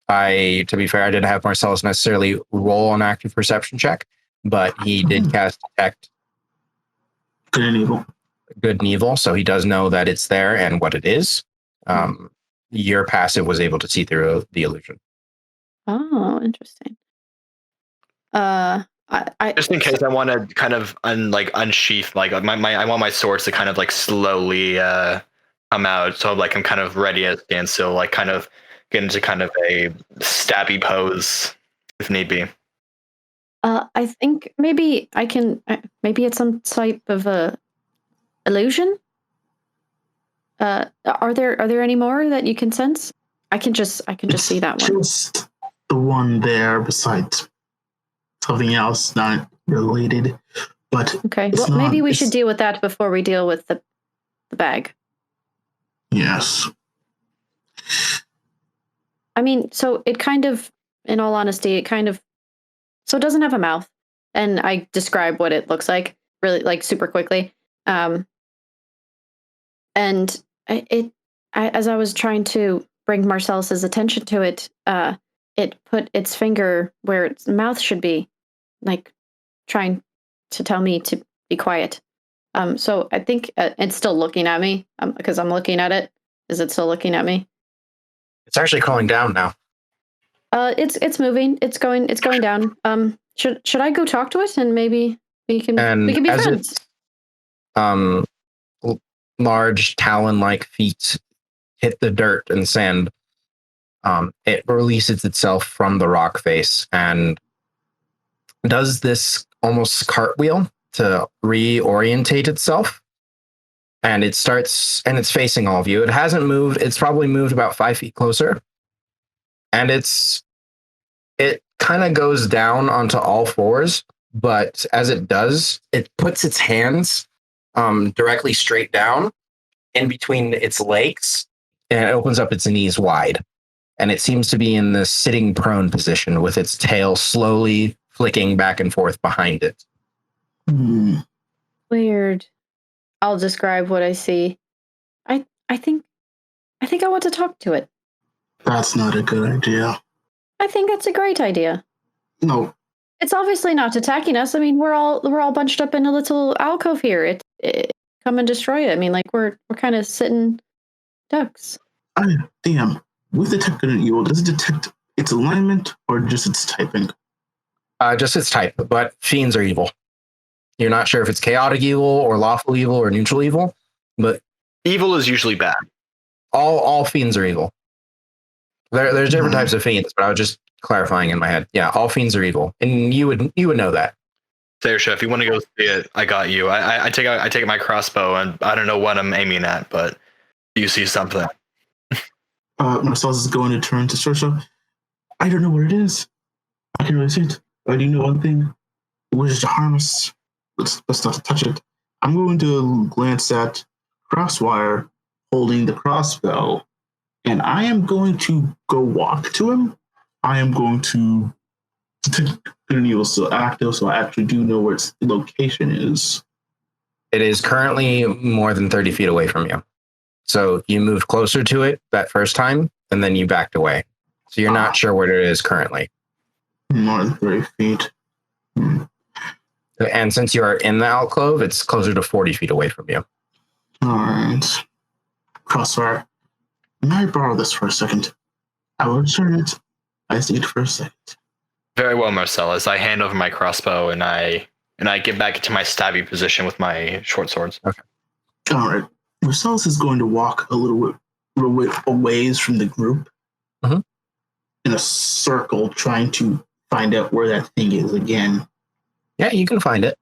[SPEAKER 2] To be fair, I didn't have Marcellus necessarily roll an active perception check, but he did cast Detect
[SPEAKER 4] Good and evil.
[SPEAKER 2] Good and Evil, so he does know that it's there and what it is. Your passive was able to see through the illusion.
[SPEAKER 5] Oh, interesting. I
[SPEAKER 7] Just in case I want to kind of unsheath I want my swords to kind of like slowly come out, so like I'm kind of ready at standstill, like kind of get into kind of a stabby pose if need be.
[SPEAKER 5] I think maybe I can. Maybe it's some type of a illusion. Are there any more that you can sense? I can just see that one.
[SPEAKER 4] Just the one there, besides something else not related. But
[SPEAKER 5] Okay.
[SPEAKER 4] it's
[SPEAKER 5] Well, maybe
[SPEAKER 4] not-
[SPEAKER 5] we
[SPEAKER 4] it's-
[SPEAKER 5] should deal with that before we deal with the bag.
[SPEAKER 4] Yes.
[SPEAKER 5] I mean, so it kind of, in all honesty, so it doesn't have a mouth, and I describe what it looks like really, like, super quickly. And as I was trying to bring Marcellus's attention to it, it put its finger where its mouth should be, like trying to tell me to be quiet. So I think it's still looking at me because I'm looking at it. Is it still looking at me?
[SPEAKER 2] It's actually calling down now.
[SPEAKER 5] It's moving. It's going down. Should I go talk to it and maybe we can be
[SPEAKER 2] as
[SPEAKER 5] friends?
[SPEAKER 2] Large talon-like feet hit the dirt and sand, it releases itself from the rock face and does this almost cartwheel to reorientate itself. And it's facing all of you. It hasn't moved. It's probably moved about 5 feet closer. And it kind of goes down onto all fours, but as it does, it puts its hands directly straight down in between its legs, and it opens up its knees wide. And it seems to be in the sitting prone position with its tail slowly flicking back and forth behind it.
[SPEAKER 5] Weird. I'll describe what I see. I think I want to talk to it.
[SPEAKER 4] That's not a good idea.
[SPEAKER 5] I think that's a great idea.
[SPEAKER 4] No.
[SPEAKER 5] It's obviously not attacking us. I mean, we're all bunched up in a little alcove here. It come and destroy it. I mean, like we're kind of sitting ducks.
[SPEAKER 4] Damn. With detect good and evil, does it detect its alignment or just its typing?
[SPEAKER 2] Just its type, but fiends are evil. You're not sure if it's chaotic evil or lawful evil or neutral evil, but
[SPEAKER 7] Evil is usually bad.
[SPEAKER 2] all fiends are evil. There's different types of fiends, but I was just clarifying in my head. Yeah, all fiends are evil, and you would know that.
[SPEAKER 7] Sersha, if you want to go see it, I got you. I take out my crossbow, and I don't know what I'm aiming at, but you see something.
[SPEAKER 4] Marcellus is going to turn to Sersha. I don't know what it is. I can really see it. I do know one thing. It wishes to harm us. Let's not touch it. I'm going to glance at Crosswire holding the crossbow, and I am going to go walk to him. I am going to an evil still active, so I actually do know where its location is.
[SPEAKER 2] It is currently more than 30 feet away from you. So you moved closer to it that first time, and then you backed away. So you're not sure where it is currently.
[SPEAKER 4] More than 30 feet.
[SPEAKER 2] And since you are in the alcove, it's closer to 40 feet away from you.
[SPEAKER 4] All right. Crossfire. May I borrow this for a second? I will return it. I see it for a second.
[SPEAKER 7] Very well, Marcellus. I hand over my crossbow and I get back into my stabby position with my short swords.
[SPEAKER 2] Okay.
[SPEAKER 4] All right. Marcellus is going to walk a little bit a ways from the group in a circle, trying to find out where that thing is again.
[SPEAKER 2] Yeah, you can find it.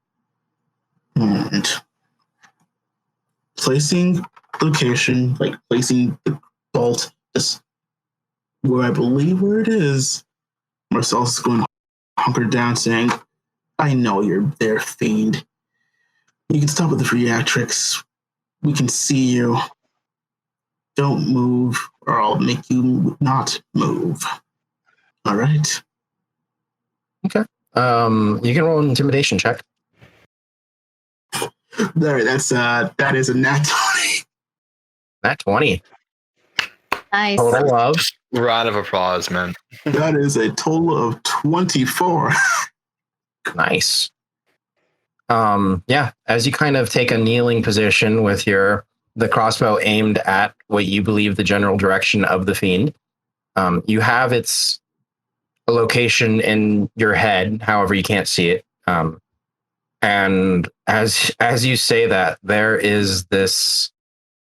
[SPEAKER 4] And placing location, like placing the bolt just where I believe where it is, Marcellus is going to hunker down, saying, I know you're there, fiend. You can stop with the reactrix. We can see you. Don't move, or I'll make you not move. All right?
[SPEAKER 2] Okay. You can roll an intimidation check.
[SPEAKER 4] There, that is a nat 20.
[SPEAKER 2] Nat 20.
[SPEAKER 5] Nice.
[SPEAKER 2] Total of.
[SPEAKER 7] Round of applause, man.
[SPEAKER 4] That is a total of 24.
[SPEAKER 2] Nice. Yeah, as you kind of take a kneeling position with the crossbow aimed at what you believe the general direction of the fiend, you have its location in your head, however you can't see it. And as you say that, there is this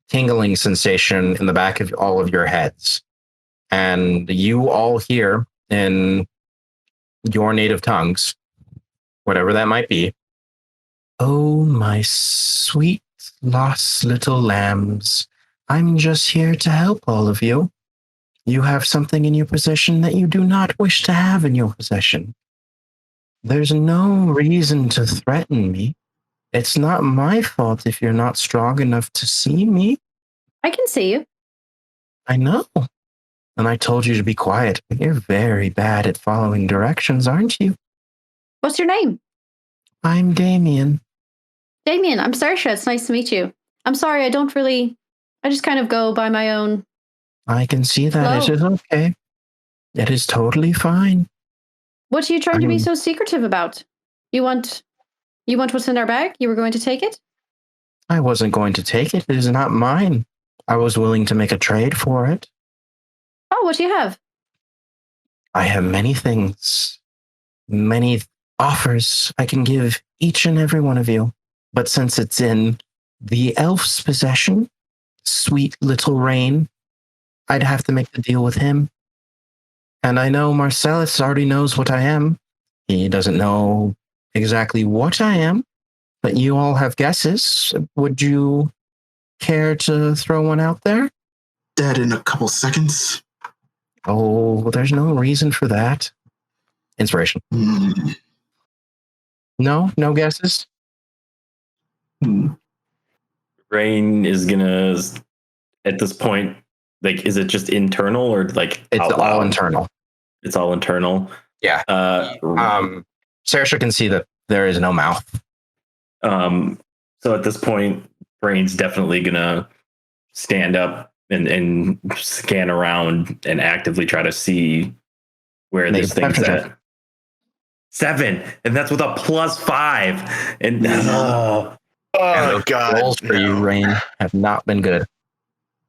[SPEAKER 2] tingling sensation in the back of all of your heads. And you all hear in your native tongues, whatever that might be, oh, my sweet lost little lambs, I'm just here to help all of you. You have something in your possession that you do not wish to have in your possession. There's no reason to threaten me. It's not my fault if you're not strong enough to see me.
[SPEAKER 5] I can see you.
[SPEAKER 2] I know. And I told you to be quiet, but you're very bad at following directions, aren't you?
[SPEAKER 5] What's your name?
[SPEAKER 2] I'm Damien.
[SPEAKER 5] Damien, I'm Sarsha. It's nice to meet you. I'm sorry, I just kind of go by my own.
[SPEAKER 2] I can see that.
[SPEAKER 5] Hello?
[SPEAKER 2] It is okay. It is totally fine.
[SPEAKER 5] What are you trying to be so secretive about? You want what's in our bag? You were going to take it?
[SPEAKER 2] I wasn't going to take it. It is not mine. I was willing to make a trade for it.
[SPEAKER 5] Oh, what do you have?
[SPEAKER 2] I have many things, many offers I can give each and every one of you. But since it's in the elf's possession, sweet little Rain, I'd have to make the deal with him. And I know Marcellus already knows what I am. He doesn't know exactly what I am, but you all have guesses. Would you care to throw one out there?
[SPEAKER 4] Dead in a couple seconds.
[SPEAKER 2] Oh, there's no reason for that. Inspiration. No guesses?
[SPEAKER 3] Rain is gonna, at this point, like, is it just internal or like
[SPEAKER 2] It's
[SPEAKER 3] out
[SPEAKER 2] all
[SPEAKER 3] loud?
[SPEAKER 2] internal.
[SPEAKER 3] It's all internal.
[SPEAKER 2] Yeah. Sarsha can see that there is no mouth.
[SPEAKER 3] So at this point, Rain's definitely gonna stand up and scan around and actively try to see where
[SPEAKER 2] Make
[SPEAKER 3] this
[SPEAKER 2] a
[SPEAKER 3] thing's
[SPEAKER 2] perception
[SPEAKER 3] at.
[SPEAKER 2] check.
[SPEAKER 3] 7, and that's with a +5. And
[SPEAKER 7] Oh
[SPEAKER 2] The
[SPEAKER 7] god.
[SPEAKER 2] rolls for you, Rain, have not been good.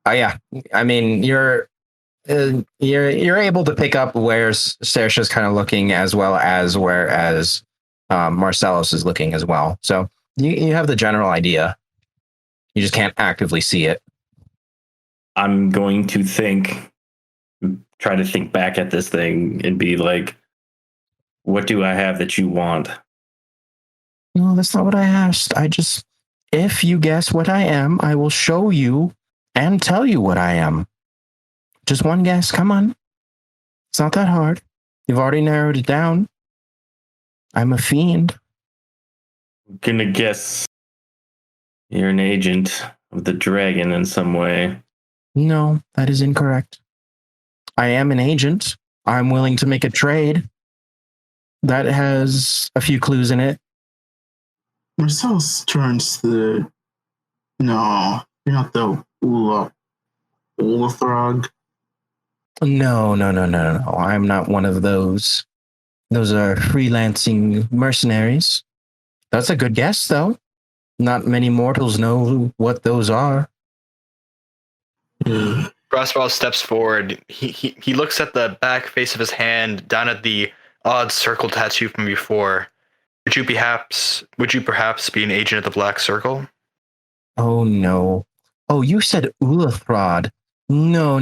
[SPEAKER 2] Yeah. I mean, you're you're able to pick up where Sersha's kind of looking, as well as whereas Marcellus is looking as well. So you have the general idea. You just can't actively see it.
[SPEAKER 3] I'm going to try to think back at this thing and be like, what do I have that you want?
[SPEAKER 2] No, that's not what I asked. If you guess what I am, I will show you and tell you what I am. Just one guess. Come on. It's not that hard. You've already narrowed it down. I'm a fiend.
[SPEAKER 3] I'm gonna guess you're an agent of the dragon in some way.
[SPEAKER 2] No, that is incorrect. I am an agent. I'm willing to make a trade. That has a few clues in it.
[SPEAKER 4] Marcellus turns to the. No, you're not the Ulathrog.
[SPEAKER 2] No. I'm not one of those. Those are freelancing mercenaries. That's a good guess, though. Not many mortals know what those are.
[SPEAKER 7] Crossbow steps forward. He looks at the back face of his hand, down at the odd circle tattoo from before. Would you perhaps be an agent of the Black Circle?
[SPEAKER 2] Oh no. Oh, you said Ulathrod. No.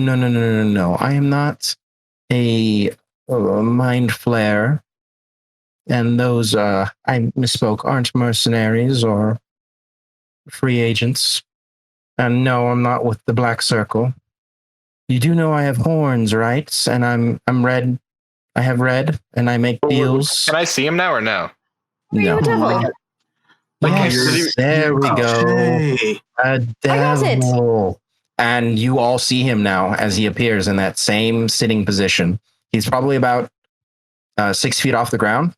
[SPEAKER 2] I am not a mind flayer. And those, I misspoke, aren't mercenaries or free agents. And no, I'm not with the Black Circle. You do know I have horns, right? And I'm red. I have red, and I make deals.
[SPEAKER 7] Can I see him now or no?
[SPEAKER 2] No.
[SPEAKER 5] A devil.
[SPEAKER 2] Yes, there we go. A devil. And you all see him now as he appears in that same sitting position. He's probably about 6 feet off the ground.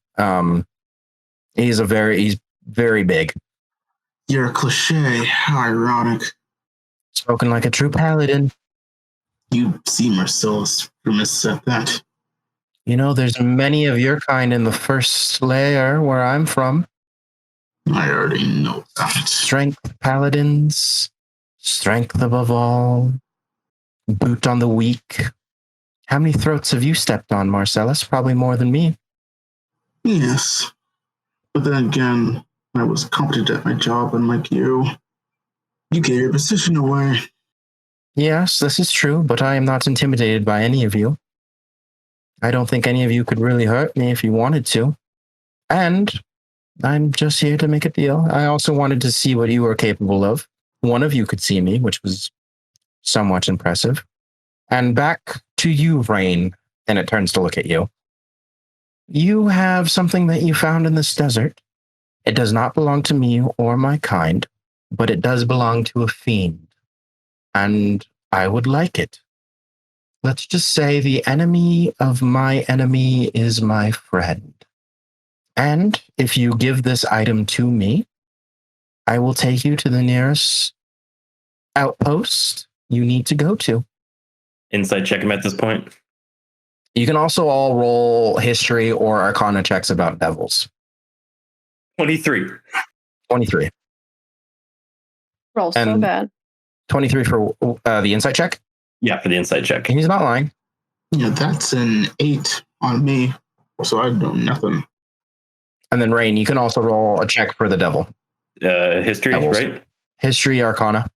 [SPEAKER 2] He's very big.
[SPEAKER 4] You're a cliche. How ironic.
[SPEAKER 2] Spoken like a true paladin.
[SPEAKER 4] You see Marcellus grimace at that.
[SPEAKER 2] You know, there's many of your kind in the first layer where I'm from.
[SPEAKER 4] I already know that.
[SPEAKER 2] Strength paladins, strength above all, boot on the weak. How many throats have you stepped on, Marcellus? Probably more than me.
[SPEAKER 4] Yes. But then again, I was competent at my job, unlike you. You gave your position away.
[SPEAKER 2] Yes, this is true, but I am not intimidated by any of you. I don't think any of you could really hurt me if you wanted to. And I'm just here to make a deal. I also wanted to see what you were capable of. One of you could see me, which was somewhat impressive. And back to you, Rain. And it turns to look at you. You have something that you found in this desert. It does not belong to me or my kind, but it does belong to a fiend. And I would like it. Let's just say the enemy of my enemy is my friend. And if you give this item to me, I will take you to the nearest outpost you need to go to.
[SPEAKER 3] Insight check him at this point.
[SPEAKER 2] You can also all roll history or arcana checks about devils.
[SPEAKER 3] 23.
[SPEAKER 2] 23.
[SPEAKER 5] Roll so
[SPEAKER 2] And-
[SPEAKER 5] bad.
[SPEAKER 2] 23 for the insight check.
[SPEAKER 3] Yeah, for the insight check.
[SPEAKER 2] He's not lying.
[SPEAKER 4] Yeah, that's an 8 on me. So I know nothing.
[SPEAKER 2] And then Rain, you can also roll a check for the devil.
[SPEAKER 3] History,
[SPEAKER 2] Devils.
[SPEAKER 3] right?
[SPEAKER 2] History, arcana,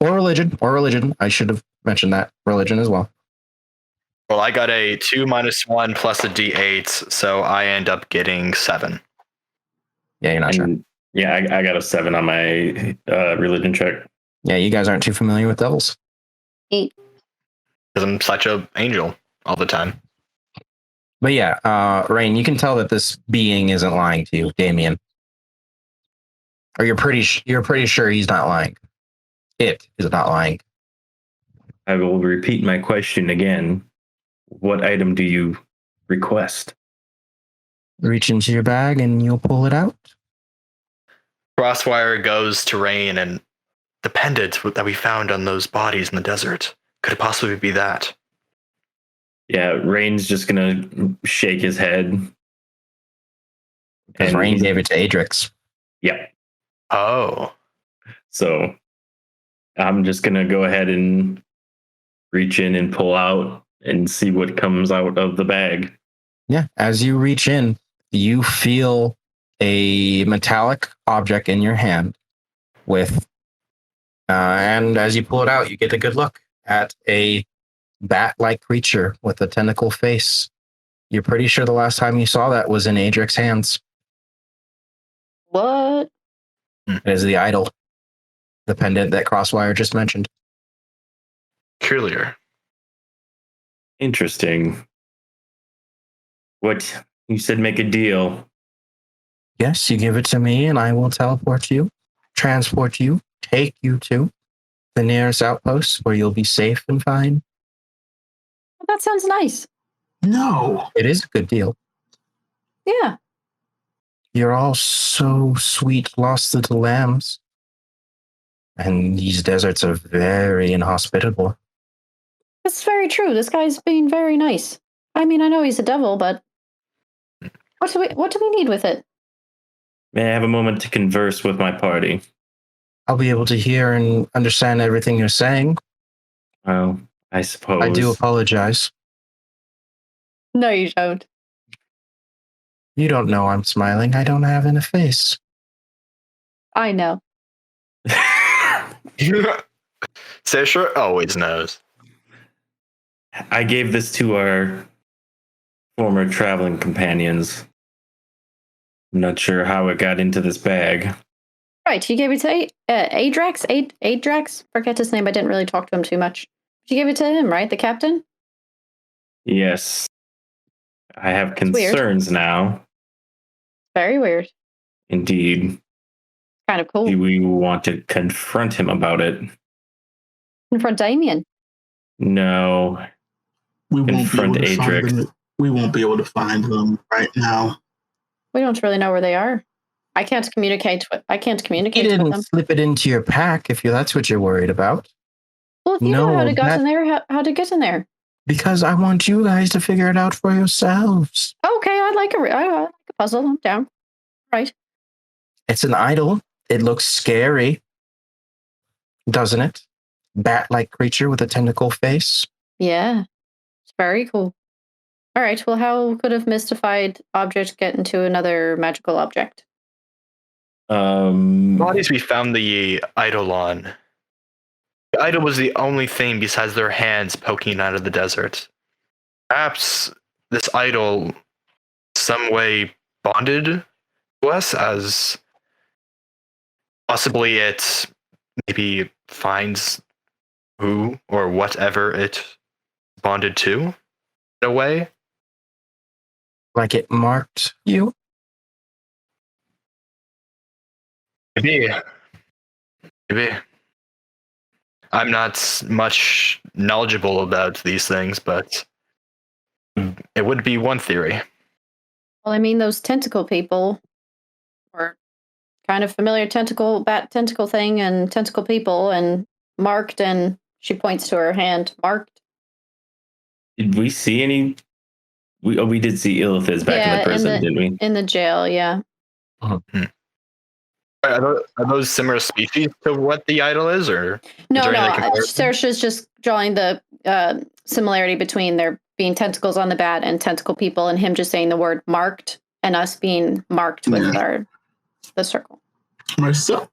[SPEAKER 2] or religion. I should have mentioned that. Religion as well.
[SPEAKER 7] Well, I got a 2 - 1 plus a D8, so I end up getting 7.
[SPEAKER 2] Yeah, you're not sure.
[SPEAKER 3] And, yeah, I got a 7 on my religion check.
[SPEAKER 2] Yeah, you guys aren't too familiar with devils.
[SPEAKER 5] 8.
[SPEAKER 7] Because I'm such an angel all the time.
[SPEAKER 2] But yeah, Rain, you can tell that this being isn't lying to you, Damien. Or you're pretty sure he's not lying. It is not lying.
[SPEAKER 3] I will repeat my question again. What item do you request?
[SPEAKER 2] Reach into your bag and you'll pull it out.
[SPEAKER 7] Crosswire goes to Rain, and the pendant that we found on those bodies in the desert. Could it possibly be that?
[SPEAKER 3] Yeah, Rain's just gonna shake his head.
[SPEAKER 2] Because
[SPEAKER 3] And
[SPEAKER 2] Rain
[SPEAKER 3] he's-
[SPEAKER 2] gave it to Adrix.
[SPEAKER 3] Yeah.
[SPEAKER 7] Oh.
[SPEAKER 3] So I'm just gonna go ahead and reach in and pull out and see what comes out of the bag.
[SPEAKER 2] Yeah, as you reach in, you feel a metallic object in your hand with, and as you pull it out, you get a good look at a bat-like creature with a tentacle face. You're pretty sure the last time you saw that was in Adric's hands.
[SPEAKER 5] What?
[SPEAKER 2] It is the idol, the pendant that Crosswire just mentioned.
[SPEAKER 7] Peculiar.
[SPEAKER 3] Interesting. What you said, make a deal.
[SPEAKER 2] Yes, you give it to me and I will teleport you, transport you, take you to the nearest outpost where you'll be safe and fine.
[SPEAKER 5] That sounds nice.
[SPEAKER 4] No.
[SPEAKER 2] It is a good deal.
[SPEAKER 5] Yeah.
[SPEAKER 2] You're all so sweet, lost little lambs. And these deserts are very inhospitable.
[SPEAKER 5] It's very true. This guy's being very nice. I mean, I know he's a devil, but what do we need with it?
[SPEAKER 3] May I have a moment to converse with my party?
[SPEAKER 2] I'll be able to hear and understand everything you're saying.
[SPEAKER 3] Well, I suppose.
[SPEAKER 2] I do apologize.
[SPEAKER 5] No, you don't.
[SPEAKER 2] You don't know I'm smiling. I don't have in a face.
[SPEAKER 5] I know.
[SPEAKER 7] Sasha always knows.
[SPEAKER 3] I gave this to our former traveling companions. I'm not sure how it got into this bag.
[SPEAKER 5] Right, you gave it to Adrax? Adrax? Forget his name. I didn't really talk to him too much. You gave it to him, right? The captain?
[SPEAKER 3] Yes. I have concerns now.
[SPEAKER 5] Very weird.
[SPEAKER 3] Indeed.
[SPEAKER 5] Kind of cool.
[SPEAKER 3] Do we want to confront him about it?
[SPEAKER 5] Confront Damien.
[SPEAKER 3] No.
[SPEAKER 4] We won't be able
[SPEAKER 3] Confront
[SPEAKER 4] to find
[SPEAKER 3] Adrix.
[SPEAKER 4] them. We won't be able to find them right now.
[SPEAKER 5] We don't really know where they are. I can't communicate
[SPEAKER 2] You
[SPEAKER 5] with
[SPEAKER 2] didn't
[SPEAKER 5] them.
[SPEAKER 2] slip it into your pack if that's what you're worried about.
[SPEAKER 5] Well, if you know how to get in there, how to get in there.
[SPEAKER 2] Because I want you guys to figure it out for yourselves.
[SPEAKER 5] Okay, I like a puzzle. I'm down. Right.
[SPEAKER 2] It's an idol. It looks scary, doesn't it? Bat-like creature with a tentacle face.
[SPEAKER 5] Yeah. It's very cool. All right. Well, how could a mystified object get into another magical object?
[SPEAKER 7] Bodies we found the idol on. The idol was the only thing besides their hands poking out of the desert. Perhaps this idol some way bonded to us, as possibly it maybe finds who or whatever it bonded to in a way.
[SPEAKER 2] Like it marked you?
[SPEAKER 7] Maybe. I'm not much knowledgeable about these things, but it would be one theory.
[SPEAKER 5] Well, I mean, those tentacle people were kind of familiar bat tentacle thing and tentacle people and marked, and she points to her hand, marked.
[SPEAKER 3] Did we see any? We did see Illithis back in the prison, didn't we?
[SPEAKER 5] In the jail, yeah.
[SPEAKER 7] Are those similar species to what the idol is, or
[SPEAKER 5] No,
[SPEAKER 7] is there any
[SPEAKER 5] no.
[SPEAKER 7] comparison?
[SPEAKER 5] Saoirse's just drawing the similarity between there being tentacles on the bat and tentacle people, and him just saying the word marked, and us being marked with the circle.
[SPEAKER 4] Marcel,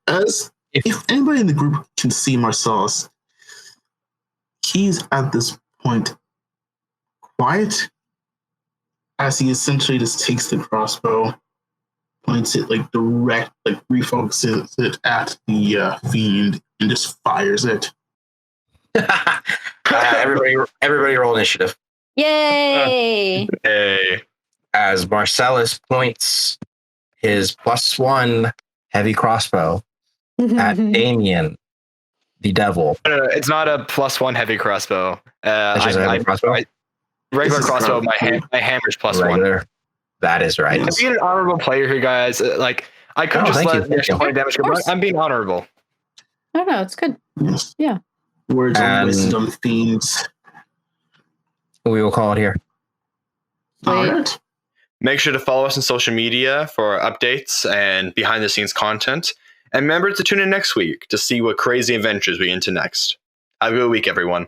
[SPEAKER 4] if anybody in the group can see Marcellus, he's at this point quiet, as he essentially just takes the crossbow, points it refocuses it at the fiend, and just fires it.
[SPEAKER 2] Everybody roll initiative.
[SPEAKER 5] Yay!
[SPEAKER 7] Hey.
[SPEAKER 2] As Marcellus points his +1 heavy crossbow at Damien, the devil.
[SPEAKER 7] No, it's not a +1 heavy crossbow.
[SPEAKER 2] It's just a heavy crossbow?
[SPEAKER 7] Regular crossbow. My hammer's +1.
[SPEAKER 2] Regular. That is right.
[SPEAKER 7] I'm being an honorable player here, guys. I could just let the extra point damage go, but I'm being honorable.
[SPEAKER 5] I don't know. It's good.
[SPEAKER 4] Yes.
[SPEAKER 5] Yeah.
[SPEAKER 4] Words of wisdom, fiends.
[SPEAKER 2] We will call it here.
[SPEAKER 4] All right.
[SPEAKER 7] Make sure to follow us on social media for updates and behind the scenes content. And remember to tune in next week to see what crazy adventures we get into next. Have a good week, everyone.